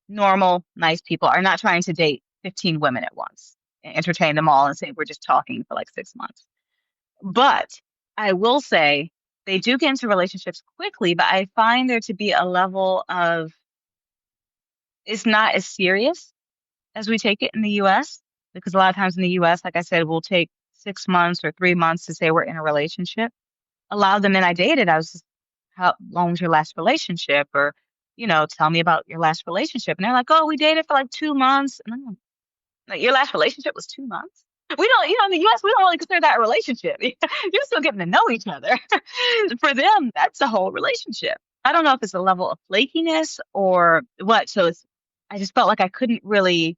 A: normal, nice people are not trying to date 15 women at once and entertain them all and say, we're just talking for like 6 months. But I will say they do get into relationships quickly, but I find there to be a level of it's not as serious as we take it in the US. Because a lot of times in the US, like I said, we'll take 6 months or 3 months to say we're in a relationship. A lot of the men I dated, I was just, how long was your last relationship? Or, tell me about your last relationship. And they're like, oh, we dated for like 2 months. And I'm like, your last relationship was 2 months? We don't, in the US, we don't really consider that a relationship. You're still getting to know each other. For them, that's a whole relationship. I don't know if it's a level of flakiness or what. So I just felt like I couldn't really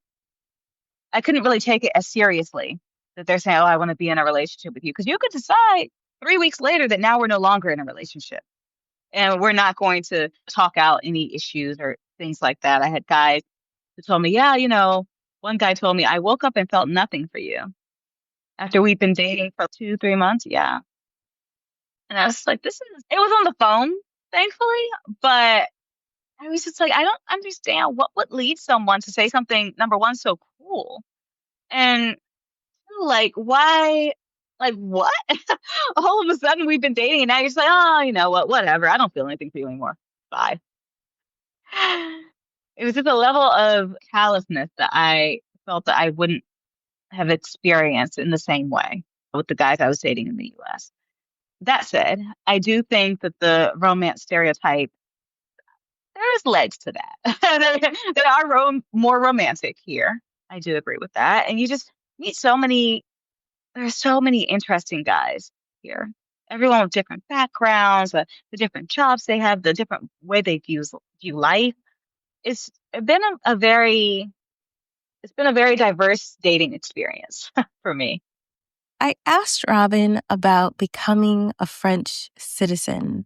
A: take it as seriously that they're saying, oh, I want to be in a relationship with you. Because you could decide 3 weeks later that now we're no longer in a relationship and we're not going to talk out any issues or things like that. I had guys who told me, yeah, one guy told me, I woke up and felt nothing for you after we've been dating for 2, 3 months. Yeah. And I was like, it was on the phone, thankfully, but I was just like, I don't understand what would lead someone to say something, number one, so cruel. And two, like, why? Like, what? All of a sudden we've been dating and now you're just like, oh, you know what? Whatever. I don't feel anything for you anymore. Bye. It was just a level of callousness that I felt that I wouldn't have experienced in the same way with the guys I was dating in the US. That said, I do think that the romance stereotype, there is legs to that. They are more romantic here. I do agree with that. And you just meet there are so many interesting guys here. Everyone with different backgrounds, the different jobs they have, the different way they view life. It's been it's been a very diverse dating experience for me.
B: I asked Robin about becoming a French citizen.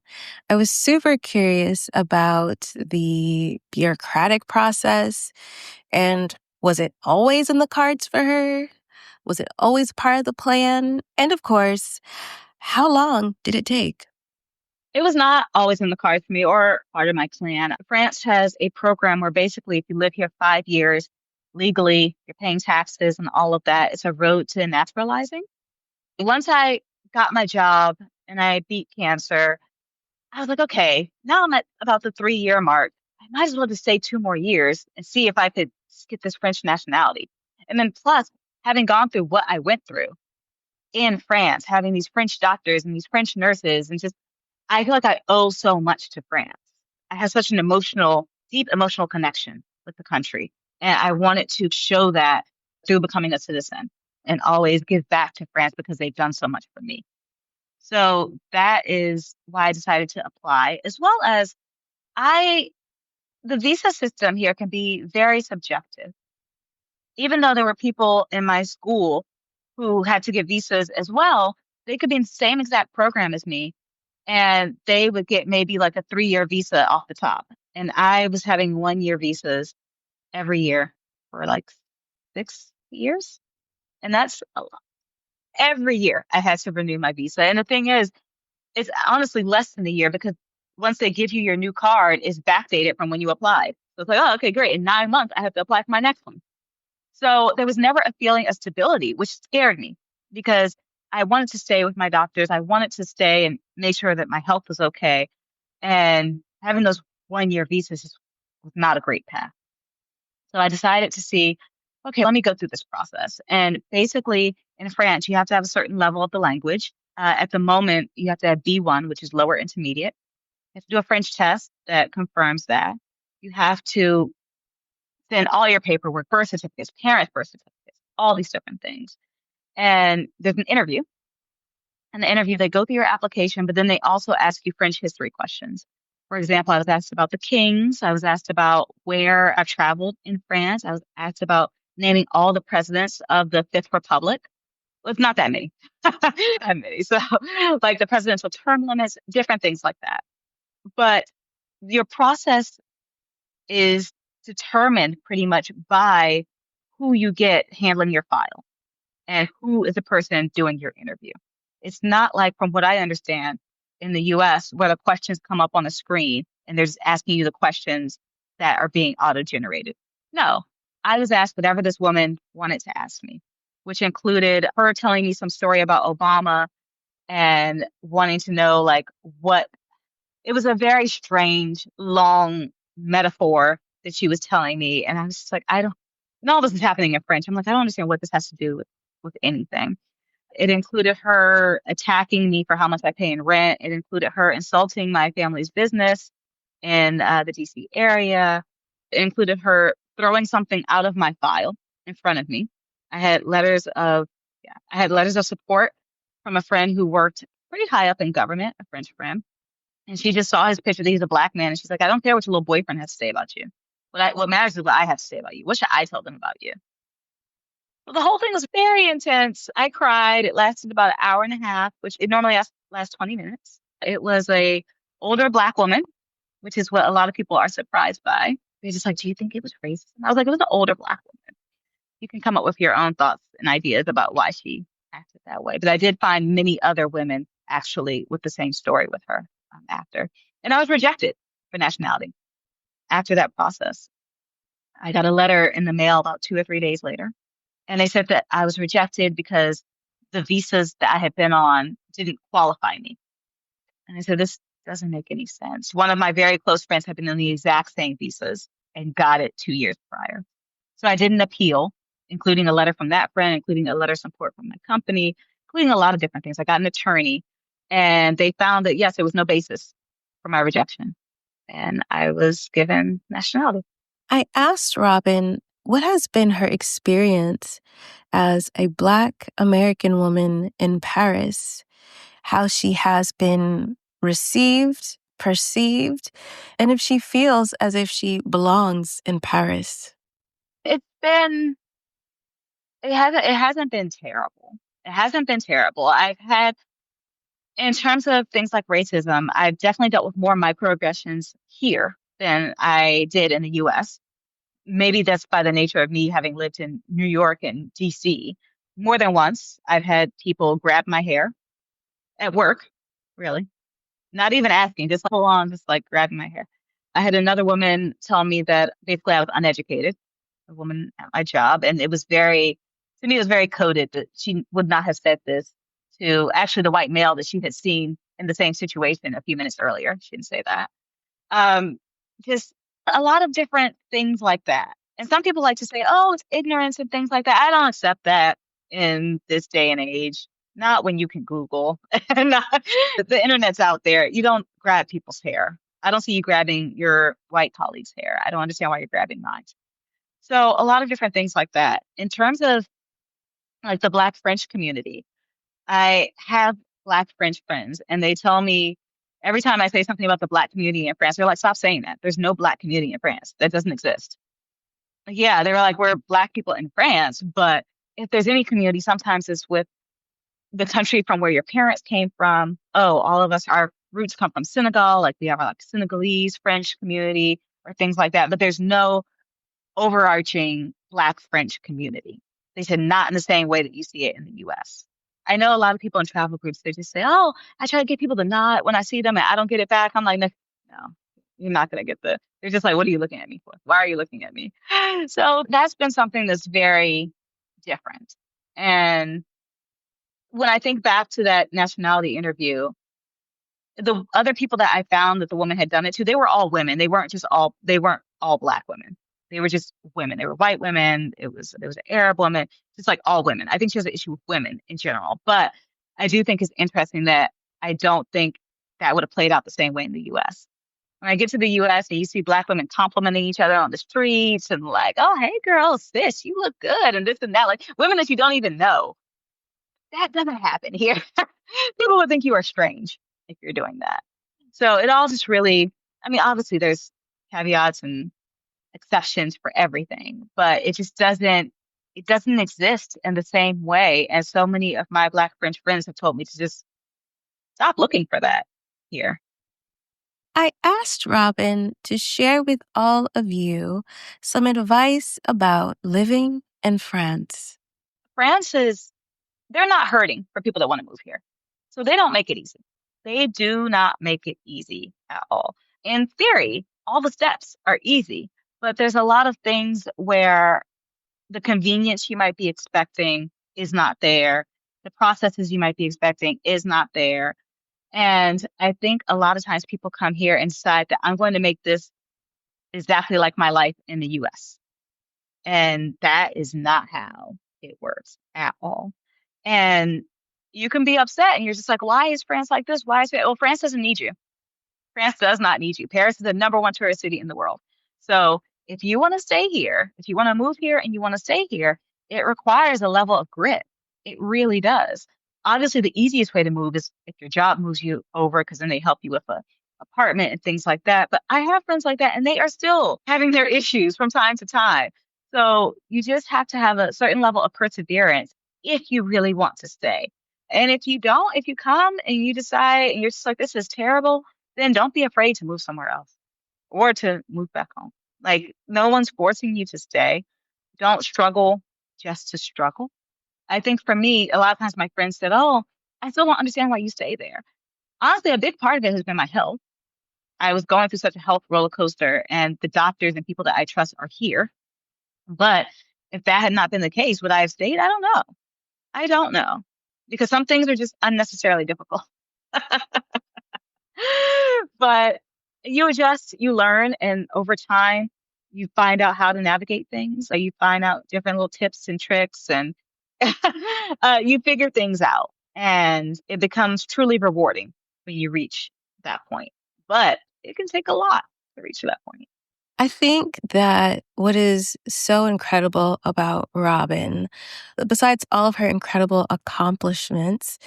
B: I was super curious about the bureaucratic process and was it always in the cards for her? Was it always part of the plan? And of course, how long did it take?
A: It was not always in the cards for me or part of my plan. France has a program where basically, if you live here 5 years legally, you're paying taxes and all of that, it's a road to naturalizing. Once I got my job and I beat cancer, I was like, okay, now I'm at about the 3 year mark. I might as well just stay 2 more years and see if I could get this French nationality. And then plus, having gone through what I went through in France, having these French doctors and these French nurses, and just I feel like I owe so much to France. I have such an deep emotional connection with the country. And I wanted to show that through becoming a citizen and always give back to France because they've done so much for me. So that is why I decided to apply, as well as I, the visa system here can be very subjective. Even though there were people in my school who had to get visas as well, they could be in the same exact program as me, and they would get maybe like a 3-year visa off the top. And I was having 1-year visas every year for like 6 years. And that's a lot. Every year I had to renew my visa. And the thing is, it's honestly less than a year because once they give you your new card, it's backdated from when you applied. So it's like, oh, okay, great. In 9 months, I have to apply for my next one. So there was never a feeling of stability, which scared me because I wanted to stay with my doctors. I wanted to stay and make sure that my health was okay. And having those 1-year visas was not a great path. So I decided to see, okay, let me go through this process. And basically, in France, you have to have a certain level of the language. At the moment, you have to have B1, which is lower intermediate. You have to do a French test that confirms that. You have to send all your paperwork, birth certificates, parents' birth certificates, all these different things. And there's an interview. In the interview, they go through your application, but then they also ask you French history questions. For example, I was asked about the kings. I was asked about where I've traveled in France. I was asked about naming all the presidents of the Fifth Republic. Well, it's not that many. Not that many. So, like the presidential term limits, different things like that. But your process is determined pretty much by who you get handling your file and who is the person doing your interview. It's not like, from what I understand, in the US, where the questions come up on the screen and they're just asking you the questions that are being auto generated. No, I was asked whatever this woman wanted to ask me, which included her telling me some story about Obama and wanting to know, like, what it was a very strange, long metaphor that she was telling me. And I was just like, I don't, and all this is happening in French. I'm like, I don't understand what this has to do with anything. It included her attacking me for how much I pay in rent. It included her insulting my family's business in the DC area. It included her throwing something out of my file in front of me. I had letters of, yeah, I had letters of support from a friend who worked pretty high up in government, a French friend. And she just saw his picture that he's a black man. And she's like, I don't care what your little boyfriend has to say about you. What matters is what I have to say about you. What should I tell them about you? Well, the whole thing was very intense. I cried. It lasted about an hour and a half, which it normally lasts 20 minutes. It was a older black woman, which is what a lot of people are surprised by. They're just like, do you think it was racist? And I was like, it was an older black woman. You can come up with your own thoughts and ideas about why she acted that way. But I did find many other women actually with the same story with her after. And I was rejected for nationality after that process. I got a letter in the mail about 2 or 3 days later. And they said that I was rejected because the visas that I had been on didn't qualify me. And I said, this doesn't make any sense. One of my very close friends had been on the exact same visas and got it 2 years prior. So I did an appeal, including a letter from that friend, including a letter of support from my company, including a lot of different things. I got an attorney, and they found that, yes, there was no basis for my rejection. And I was given nationality.
B: I asked Robin what has been her experience as a Black American woman in Paris, how she has been received, perceived, and if she feels as if she belongs in Paris.
A: It's been, it hasn't been terrible. It hasn't been terrible. In terms of things like racism, I've definitely dealt with more microaggressions here than I did in the US. Maybe that's by the nature of me having lived in New York and DC. More than once, I've had people grab my hair at work, really, not even asking, just full on, just like grabbing my hair. I had another woman tell me that basically I was uneducated, a woman at my job. And to me, it was very coded that she would not have said this to actually the white male that she had seen in the same situation a few minutes earlier. She didn't say that. Um, just a lot of different things like that. And some people like to say, oh, it's ignorance and things like that. I don't accept that in this day and age. Not when you can Google. And the internet's out there. You don't grab people's hair. I don't see you grabbing your white colleague's hair. I don't understand why you're grabbing mine. So a lot of different things like that. In terms of like the Black French community, I have Black French friends, and they tell me every time I say something about the Black community in France, they're like, "Stop saying that. There's no Black community in France. That doesn't exist." Like, yeah, they were like, "We're Black people in France, but if there's any community, sometimes it's with the country from where your parents came from. Oh, all of us, our roots come from Senegal. Like we have our like Senegalese French community or things like that. But there's no overarching Black French community." They said not in the same way that you see it in the US. I know a lot of people in travel groups, they just say, "Oh, I try to get people to nod when I see them and I don't get it back." I'm like, no, no, you're not going to get they're just like, "What are you looking at me for? Why are you looking at me?" So that's been something that's very different. And when I think back to that nationality interview, the other people that I found that the woman had done it to, they were all women. They weren't all Black women. They were just women. They were white women. There was an Arab woman, just like all women. I think she has an issue with women in general. But I do think it's interesting that I don't think that would have played out the same way in the US. When I get to the US and you see Black women complimenting each other on the streets and like, "Oh, hey girl, sis, you look good," and this and that, like women that you don't even know. That doesn't happen here. People would think you are strange if you're doing that. So it all just really, I mean, obviously there's caveats and exceptions for everything, but it doesn't exist in the same way. And so many of my Black French friends have told me to just stop looking for that here.
B: I asked Robin to share with all of you some advice about living in France.
A: France is, they're not hurting for people that want to move here. So they don't make it easy. They do not make it easy at all. In theory, all the steps are easy, but there's a lot of things where the convenience you might be expecting is not there. The processes you might be expecting is not there. And I think a lot of times people come here and decide that I'm going to make this exactly like my life in the US. And that is not how it works at all. And you can be upset and you're just like, "Why is France like this? Why is it?" Well, France doesn't need you. France does not need you. Paris is the number one tourist city in the world. So if you want to stay here, if you want to move here and you want to stay here, it requires a level of grit. It really does. Obviously, the easiest way to move is if your job moves you over because then they help you with a apartment and things like that. But I have friends like that and they are still having their issues from time to time. So you just have to have a certain level of perseverance if you really want to stay. And if you don't, if you come and you decide and you're just like, "This is terrible," then don't be afraid to move somewhere else or to move back home. Like, no one's forcing you to stay. Don't struggle just to struggle. I think for me, a lot of times my friends said, "Oh, I still don't understand why you stay there." Honestly, a big part of it has been my health. I was going through such a health roller coaster, and the doctors and people that I trust are here. But if that had not been the case, would I have stayed? I don't know. I don't know. Because some things are just unnecessarily difficult. But you adjust, you learn, and over time, you find out how to navigate things. So you find out different little tips and tricks, and you figure things out. And it becomes truly rewarding when you reach that point. But it can take a lot to reach that point.
B: I think that what is so incredible about Robin, besides all of her incredible accomplishments,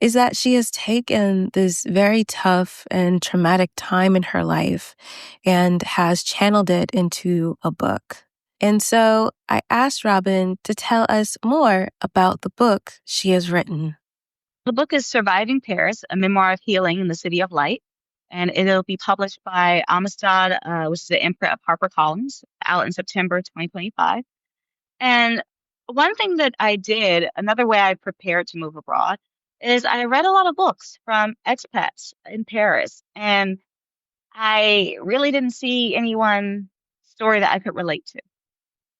B: is that she has taken this very tough and traumatic time in her life and has channeled it into a book. And so I asked Robin to tell us more about the book she has written.
A: The book is Surviving Paris, a memoir of healing in the city of light. And it'll be published by Amistad, which is the imprint of HarperCollins, out in September 2025. And one thing that I did, another way I prepared to move abroad, is I read a lot of books from expats in Paris. And I really didn't see anyone story that I could relate to.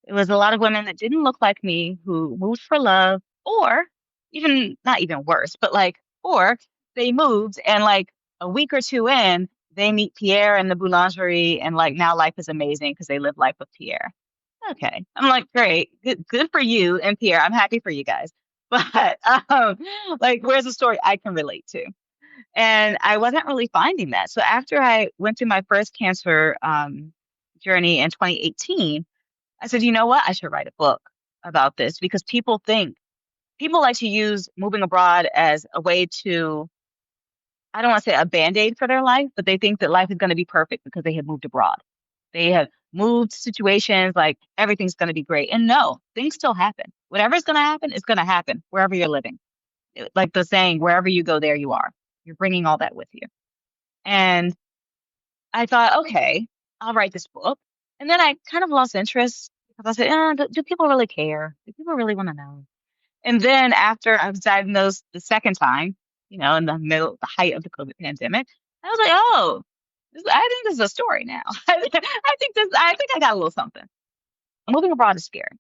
A: It was a lot of women that didn't look like me who moved for love, or even not even worse, but like, or they moved and like a week or two in, they meet Pierre in the boulangerie and like now life is amazing because they live life with Pierre. Okay. I'm like, great, good for you and Pierre. I'm happy for you guys. But like, where's the story I can relate to? And I wasn't really finding that. So after I went through my first cancer journey in 2018, I said, you know what? I should write a book about this because people like to use moving abroad as a way to, I don't want to say a band-aid for their life, but they think that life is going to be perfect because they have moved abroad. They have moved situations like everything's going to be great. And no, things still happen. Whatever's going to happen is going to happen wherever you're living. Like the saying, wherever you go, there you are. You're bringing all that with you. And I thought, okay, I'll write this book. And then I kind of lost interest because I said, do people really care? Do people really want to know? And then after I was diagnosed the second time, in the height of the COVID pandemic, I was like, oh, I think this is a story now. I think I got a little something. Moving abroad is scary.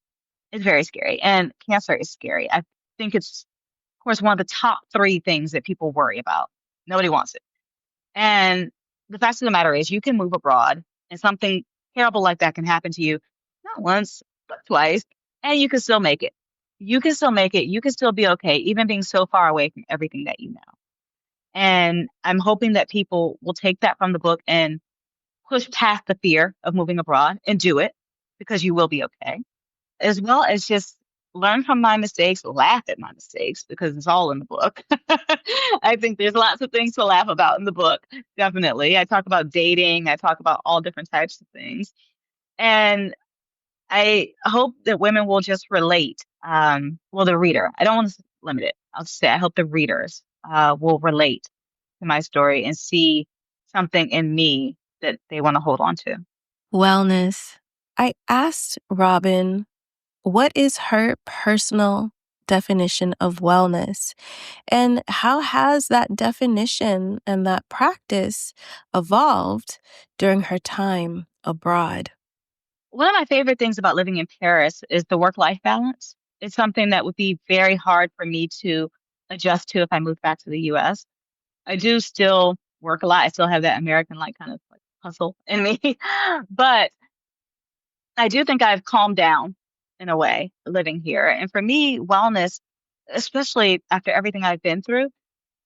A: It's very scary. And cancer is scary. I think it's, of course, one of the top three things that people worry about. Nobody wants it. And the fact of the matter is, you can move abroad and something terrible like that can happen to you, not once, but twice, and you can still make it. You can still make it. You can still be okay, even being so far away from everything that you know. And I'm hoping that people will take that from the book and push past the fear of moving abroad and do it because you will be okay, as well as just learn from my mistakes, laugh at my mistakes because it's all in the book. I think there's lots of things to laugh about in the book. Definitely. I talk about dating, I talk about all different types of things. And I hope that women will just relate. Well, the reader, I don't want to limit it. I'll just say I hope the readers will relate to my story and see something in me that they want to hold on to.
B: Wellness. I asked Robin what is her personal definition of wellness, and how has that definition and that practice evolved during her time abroad?
A: One of my favorite things about living in Paris is the work-life balance. It's something that would be very hard for me to adjust to if I moved back to the US. I do still work a lot. I still have that American like kind of like hustle in me. But I do think I've calmed down in a way living here. And for me, wellness, especially after everything I've been through,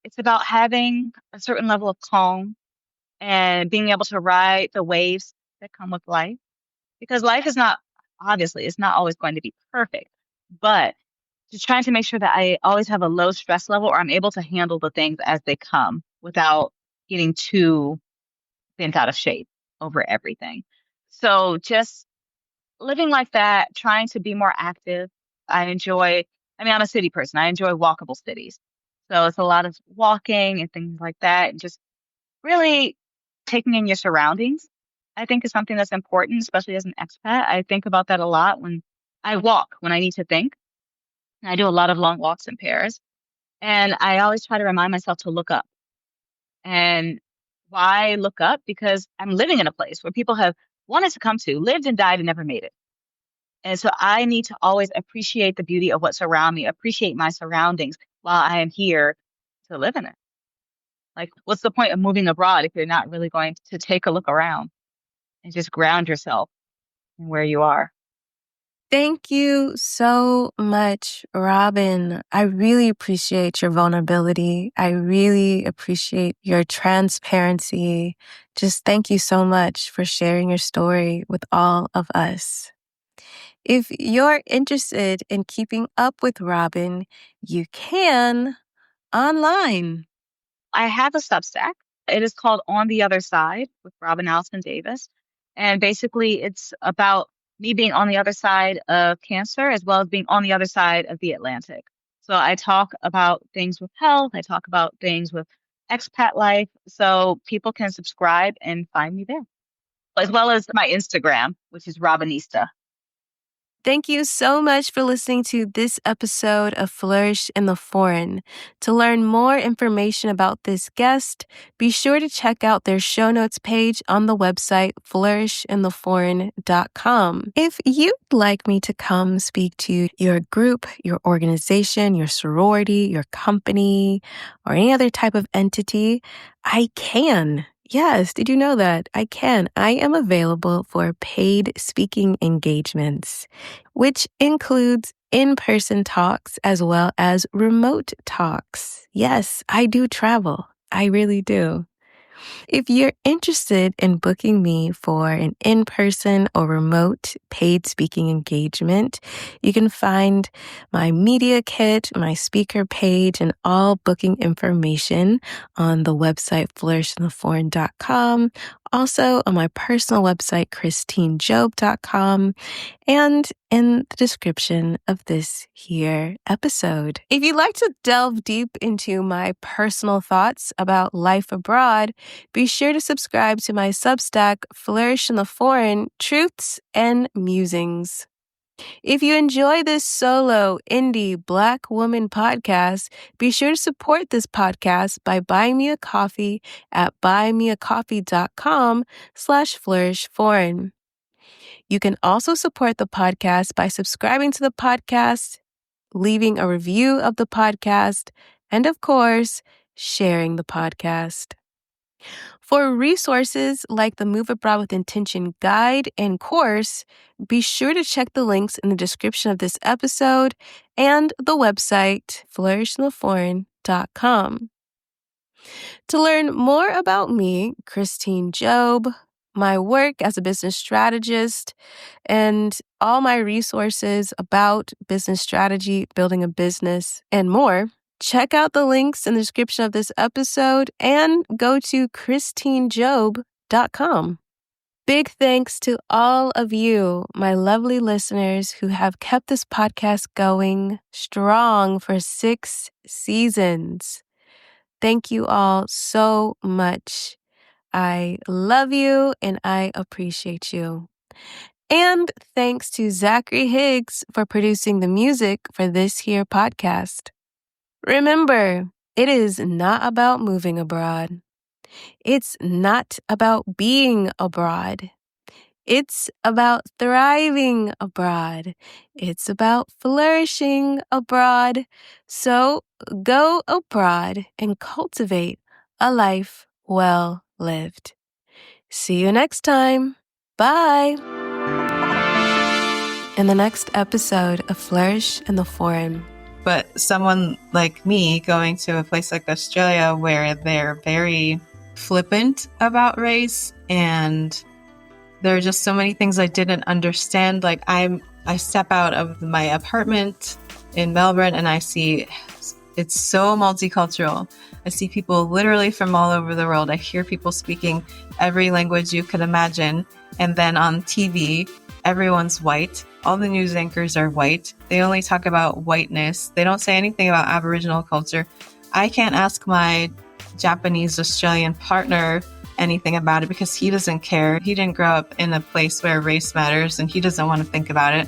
A: it's about having a certain level of calm and being able to ride the waves that come with life. Because life is not, obviously, it's not always going to be perfect, but just trying to make sure that I always have a low stress level or I'm able to handle the things as they come without getting too bent out of shape over everything. So just living like that, trying to be more active. I'm a city person. I enjoy walkable cities. So it's a lot of walking and things like that, and just really taking in your surroundings, I think is something that's important, especially as an expat. I think about that a lot when I walk, when I need to think. I do a lot of long walks in Paris, and I always try to remind myself to look up. And why look up? Because I'm living in a place where people have wanted to come to, lived and died and never made it. And so I need to always appreciate the beauty of what's around me, appreciate my surroundings while I am here to live in it. Like, what's the point of moving abroad if you're not really going to take a look around and just ground yourself in where you are?
B: Thank you so much, Robin. I really appreciate your vulnerability. I really appreciate your transparency. Just thank you so much for sharing your story with all of us. If you're interested in keeping up with Robin, you can online.
A: I have a Substack. It is called On the Other Side with Robin Allison Davis. And basically, it's about me being on the other side of cancer as well as being on the other side of the Atlantic. So I talk about things with health, I talk about things with expat life. So people can subscribe and find me there, as well as my Instagram, which is Robinista.
B: Thank you so much for listening to this episode of Flourish in the Foreign. To learn more information about this guest, be sure to check out their show notes page on the website flourishintheforeign.com. If you'd like me to come speak to your group, your organization, your sorority, your company, or any other type of entity, I can. Yes, did you know that? I can. I am available for paid speaking engagements, which includes in-person talks as well as remote talks. Yes, I do travel. I really do. If you're interested in booking me for an in-person or remote paid speaking engagement, you can find my media kit, my speaker page, and all booking information on the website flourishintheforeign.com, also on my personal website, christinejob.com, and in the description of this here episode. If you'd like to delve deep into my personal thoughts about life abroad, be sure to subscribe to my Substack, Flourish in the Foreign, Truths and Musings. If you enjoy this solo indie Black woman podcast, be sure to support this podcast by buying me a coffee at buymeacoffee.com/flourishforeign. You can also support the podcast by subscribing to the podcast, leaving a review of the podcast, and of course, sharing the podcast. For resources like the Move Abroad with Intention guide and course, be sure to check the links in the description of this episode and the website flourishintheforeign.com. To learn more about me, Christine Job, my work as a business strategist, and all my resources about business strategy, building a business, and more, check out the links in the description of this episode and go to christinejob.com. Big thanks to all of you, my lovely listeners who have kept this podcast going strong for 6 seasons. Thank you all so much. I love you and I appreciate you. And thanks to Zachary Higgs for producing the music for this here podcast. Remember, it is not about moving abroad. It's not about being abroad. It's about thriving abroad. It's about flourishing abroad. So go abroad and cultivate a life well lived. See you next time. Bye. In the next episode of Flourish in the Foreign.
C: But someone like me going to a place like Australia where they're very flippant about race, and there are just so many things I didn't understand. Like I step out of my apartment in Melbourne and I see it's so multicultural. I see people literally from all over the world. I hear people speaking every language you could imagine. And then on TV, everyone's white. All the news anchors are white. They only talk about whiteness. They don't say anything about Aboriginal culture. I can't ask my Japanese Australian partner anything about it because he doesn't care. He didn't grow up in a place where race matters and he doesn't want to think about it.